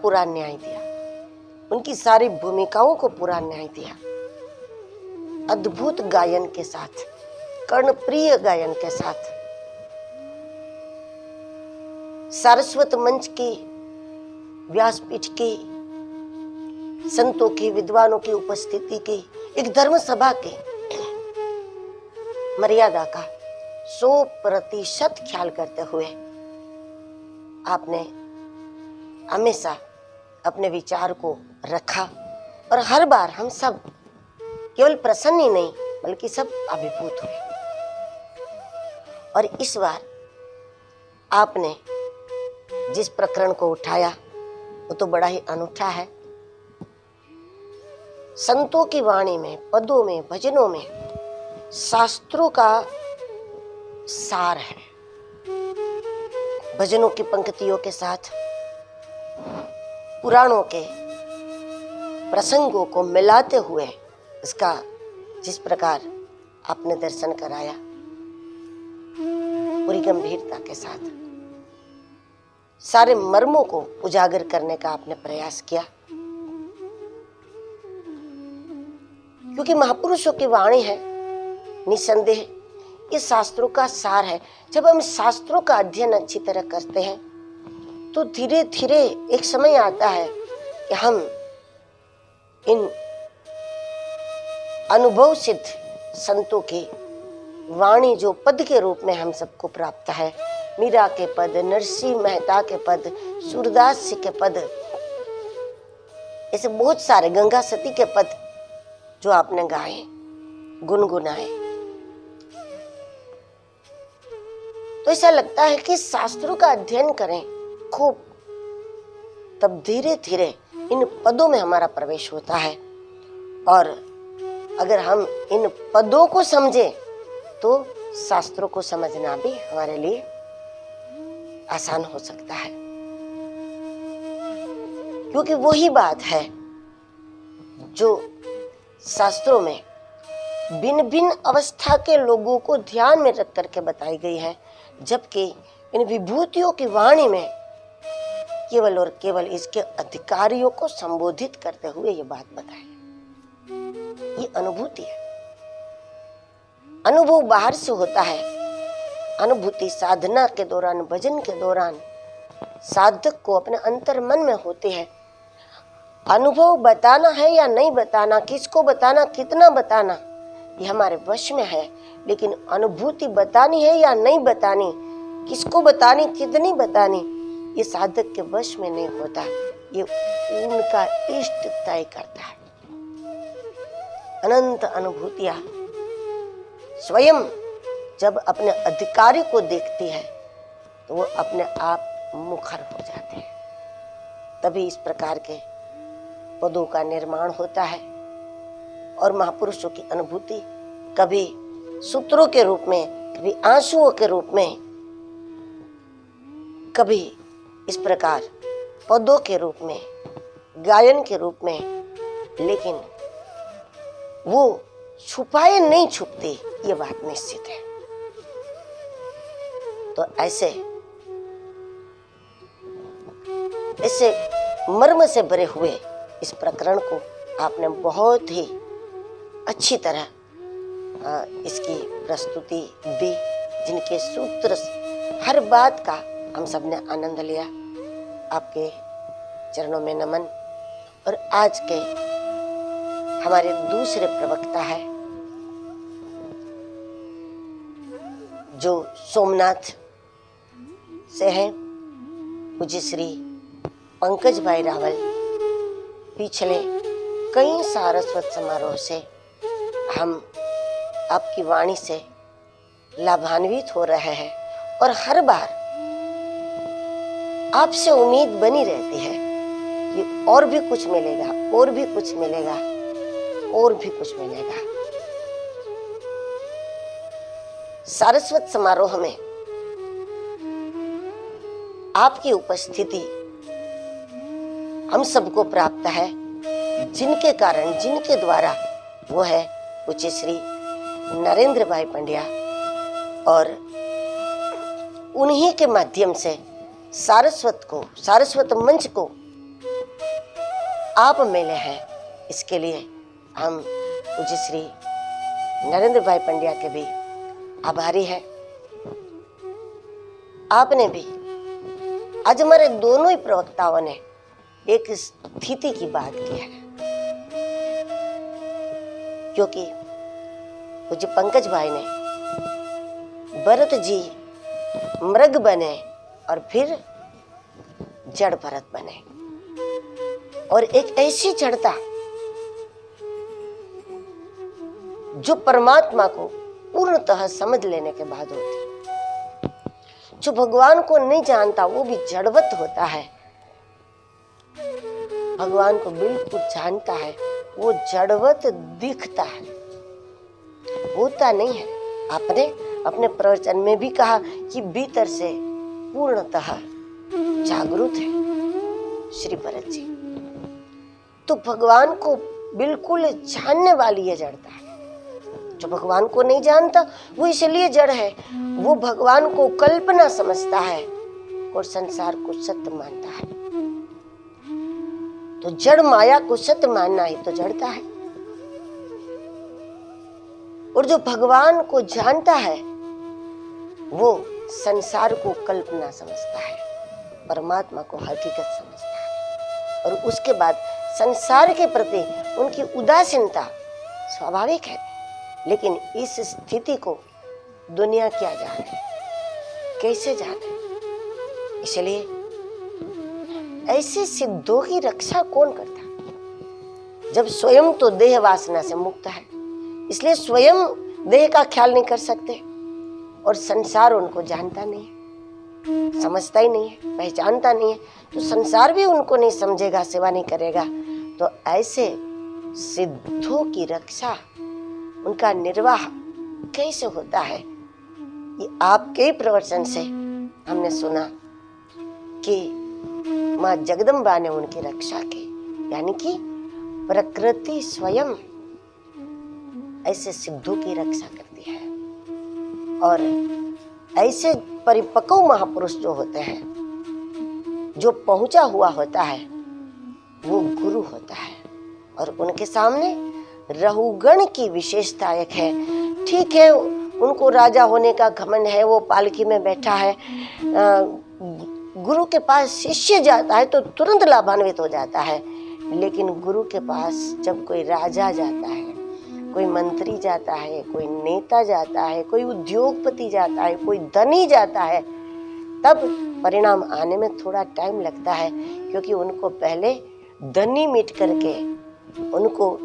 Speaker 4: पूरा न्याय दिया, उनकी सारी भूमिकाओं को पूरा न्याय दिया, अद्भुत गायन के साथ, कर्णप्रिय गायन के साथ, सारस्वत मंच की, व्यासपीठ की, संतों की, विद्वानों की उपस्थिति की, एक धर्म सभा की मर्यादा का 100% ख्याल करते हुए आपने हमेशा अपने विचार को रखा और हर बार हम सब केवल प्रसन्न ही नहीं बल्कि सब अभिभूत हुए। और इस बार आपने जिस प्रकरण को उठाया वो तो बड़ा ही अनूठा है। संतों की वाणी में, पदों में, भजनों में शास्त्रों का सार है। भजनों की पंक्तियों के साथ पुराणों के प्रसंगों को मिलाते हुए इसका जिस प्रकार आपने दर्शन कराया, पूरी गंभीरता के साथ सारे मर्मों को उजागर करने का आपने प्रयास किया, क्योंकि महापुरुषों की वाणी है, निसंदेह ये शास्त्रों का सार है। जब हम शास्त्रों का अध्ययन अच्छी तरह करते हैं तो धीरे धीरे एक समय आता है कि हम इन अनुभव सिद्ध संतों की वाणी जो पद के रूप में हम सबको प्राप्त है, मीरा के पद, नरसिंह मेहता के पद, सूरदास जी के पद, ऐसे बहुत सारे गंगा सती के पद जो आपने गाए, गुनगुनाए, तो ऐसा लगता है कि शास्त्रों का अध्ययन करें खूब, तब धीरे धीरे इन पदों में हमारा प्रवेश होता है। और अगर हम इन पदों को समझें तो शास्त्रों को समझना भी हमारे लिए आसान हो सकता है, क्योंकि वही बात है जो शास्त्रों में भिन्न भिन्न अवस्था के लोगों को ध्यान में रख करके बताई गई है, जबकि इन विभूतियों की वाणी में केवल और केवल इसके अधिकारियों को संबोधित करते हुए ये बात बताई। ये अनुभूति है, अनुभव बाहर से होता है, अनुभूति साधना के दौरान, भजन के दौरान साधक को अपने अंतर मन में होती है। अनुभव बताना है या नहीं बताना, किसको बताना, कितना बताना, ये हमारे वश में है, लेकिन अनुभूति बतानी है या नहीं बतानी, किसको बतानी, कितनी बतानी, ये साधक के वश में नहीं होता, ये उनका इष्ट तय करता है। अनंत अनुभूतियां स्वयं जब अपने अधिकारी को देखती है तो वो अपने आप मुखर हो जाते हैं। तभी इस प्रकार के पदों का निर्माण होता है और महापुरुषों की अनुभूति कभी सूत्रों के रूप में, कभी आंसुओं के रूप में, कभी इस प्रकार पदों के रूप में, गायन के रूप में, लेकिन वो छुपाए नहीं छुपते, ये बात निश्चित है। तो ऐसे मर्म से भरे हुए इस प्रकरण को आपने बहुत ही अच्छी तरह इसकी प्रस्तुति दी, जिनके सूत्र हर बात का हम सब ने आनंद लिया। आपके चरणों में नमन। और आज के हमारे दूसरे प्रवक्ता है जो सोमनाथ से हैं, पूज्य श्री पंकज भाई रावल पिछले कई सारस्वत समारोह से हम आपकी वाणी से लाभान्वित हो रहे हैं और हर बार आपसे उम्मीद बनी रहती है कि और भी कुछ मिलेगा, और भी कुछ मिलेगा, और भी कुछ मिलेगा। सारस्वत समारोह में आपकी उपस्थिति हम सबको प्राप्त है, जिनके कारण, जिनके द्वारा, वो है पूज्य श्री नरेंद्र भाई पंड्या, और उन्हीं के माध्यम से सारस्वत मंच को आप मिले हैं। इसके लिए हम पूज्य श्री नरेंद्र भाई पंड्या के भी आभारी हैं। आपने भी, आज हमारे दोनों ही प्रवक्ताओं ने एक स्थिति की बात की है, क्योंकि पूज्य पंकज भाई ने भरत जी मृग बने और फिर जड़ भरत बने, और एक ऐसी जड़ता जो परमात्मा को पूर्णतः समझ लेने के बाद होती। जो भगवान को नहीं जानता वो भी जड़वत होता है, भगवान को बिल्कुल जानता है वो जड़वत दिखता है, होता नहीं है। आपने अपने प्रवचन में भी कहा कि भीतर से पूर्णतः जागरूक है श्री भरत जी। तो भगवान को बिल्कुल जानने वाली ये जड़ता है। जो भगवान को नहीं जानता वो इसलिए जड़ है, वो भगवान को कल्पना समझता है और संसार को सत्य मानता है। तो जड़ माया को सत्य मानना ही तो जड़ता है। और जो भगवान को जानता है वो संसार को कल्पना समझता है, परमात्मा को हकीकत समझता है, और उसके बाद संसार के प्रति उनकी उदासीनता स्वाभाविक है। लेकिन इस स्थिति को दुनिया क्या जाने, कैसे जाने? इसलिए ऐसे सिद्धों की रक्षा कौन करता, जब स्वयं तो देह वासना से मुक्त है, इसलिए स्वयं देह का ख्याल नहीं कर सकते, और संसार उनको जानता नहीं है, समझता ही नहीं है, पहचानता नहीं है, तो संसार भी उनको नहीं समझेगा, सेवा नहीं करेगा। तो ऐसे सिद्धों की रक्षा, उनका निर्वाह कैसे होता है? ये आपके ही प्रवचन से हमने सुना कि माँ जगदम्बा ने उनकी रक्षा की, यानी कि प्रकृति स्वयं ऐसे सिद्धों की रक्षा करती है। और ऐसे परिपक्व महापुरुष जो होते हैं, जो पहुंचा हुआ होता है, वो गुरु होता है, और उनके सामने रहुगण की विशेषता एक है। ठीक है, उनको राजा होने का घमंड है, वो पालकी में बैठा है, गुरु के पास शिष्य जाता है तो तुरंत लाभान्वित हो जाता है। लेकिन गुरु के पास जब कोई राजा जाता है, कोई मंत्री जाता है, कोई नेता जाता है, कोई उद्योगपति जाता है, कोई धनी जाता है, तब परिणाम आने में थोड़ा टाइम लगता है, क्योंकि उनको पहले धनी मिट करके, उनको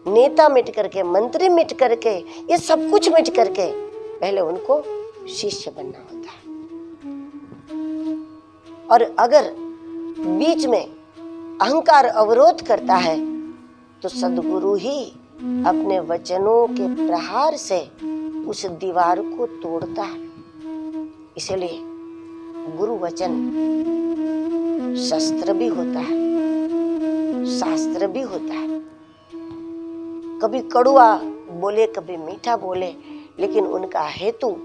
Speaker 4: नेता मिट करके, मंत्री मिट करके, ये सब कुछ मिट करके पहले उनको शिष्य बनना होता है। और अगर बीच में अहंकार अवरोध करता है तो सद्गुरु ही अपने वचनों के प्रहार से उस दीवार को तोड़ता है। इसलिए गुरु वचन शस्त्र भी होता है, शास्त्र भी होता है। कभी कड़वा बोले, कभी मीठा बोले, लेकिन उनका हेतु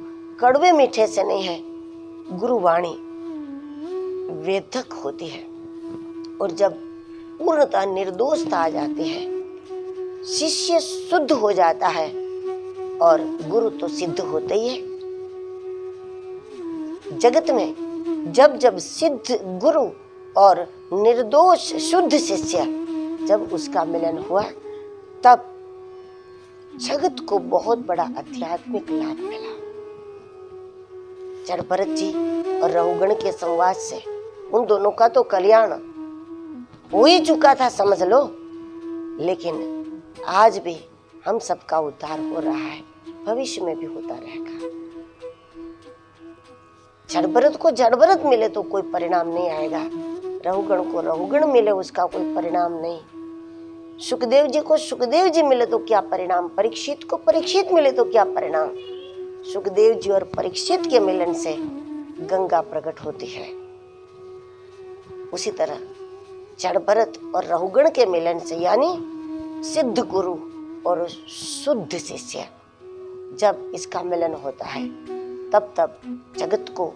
Speaker 4: कड़वे मीठे से नहीं है। गुरुवाणी वेदक होती है, और जब पूर्णतः निर्दोषता आ जाती है, शिष्य शुद्ध हो जाता है, और गुरु तो सिद्ध होते ही है। जगत में जब जब सिद्ध गुरु और निर्दोष शुद्ध शिष्य जब उसका मिलन हुआ, तब जगत को बहुत बड़ा आध्यात्मिक लाभ मिला। जड़ भरत जी और रहुगण के संवाद से उन दोनों का तो कल्याण हो ही चुका था समझ लो, लेकिन आज भी हम सबका उद्धार हो रहा है, भविष्य में भी होता रहेगा। जड़ भरत को जड़ भरत मिले तो कोई परिणाम नहीं आएगा, रहुगण को रहुगण मिले उसका कोई परिणाम नहीं, सुखदेव जी को सुखदेव जी मिले तो क्या परिणाम, परीक्षित को परीक्षित मिले तो क्या परिणाम। सुखदेव जी और परीक्षित के मिलन से गंगा प्रकट होती है, उसी तरह जड़ भरत और रहुगण के मिलन से यानी सिद्ध गुरु और शुद्ध शिष्य जब इसका मिलन होता है तब जगत को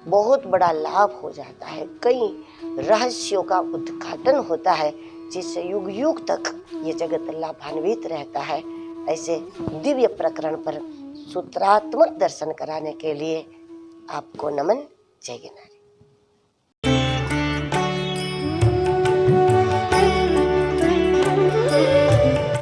Speaker 4: बहुत बड़ा लाभ हो जाता है, कई रहस्यों का उद्घाटन होता है, जिससे युग युग तक ये जगत लाभान्वित रहता है। ऐसे दिव्य प्रकरण पर सूत्रात्मक दर्शन कराने के लिए आपको नमन। जय गिरनारी।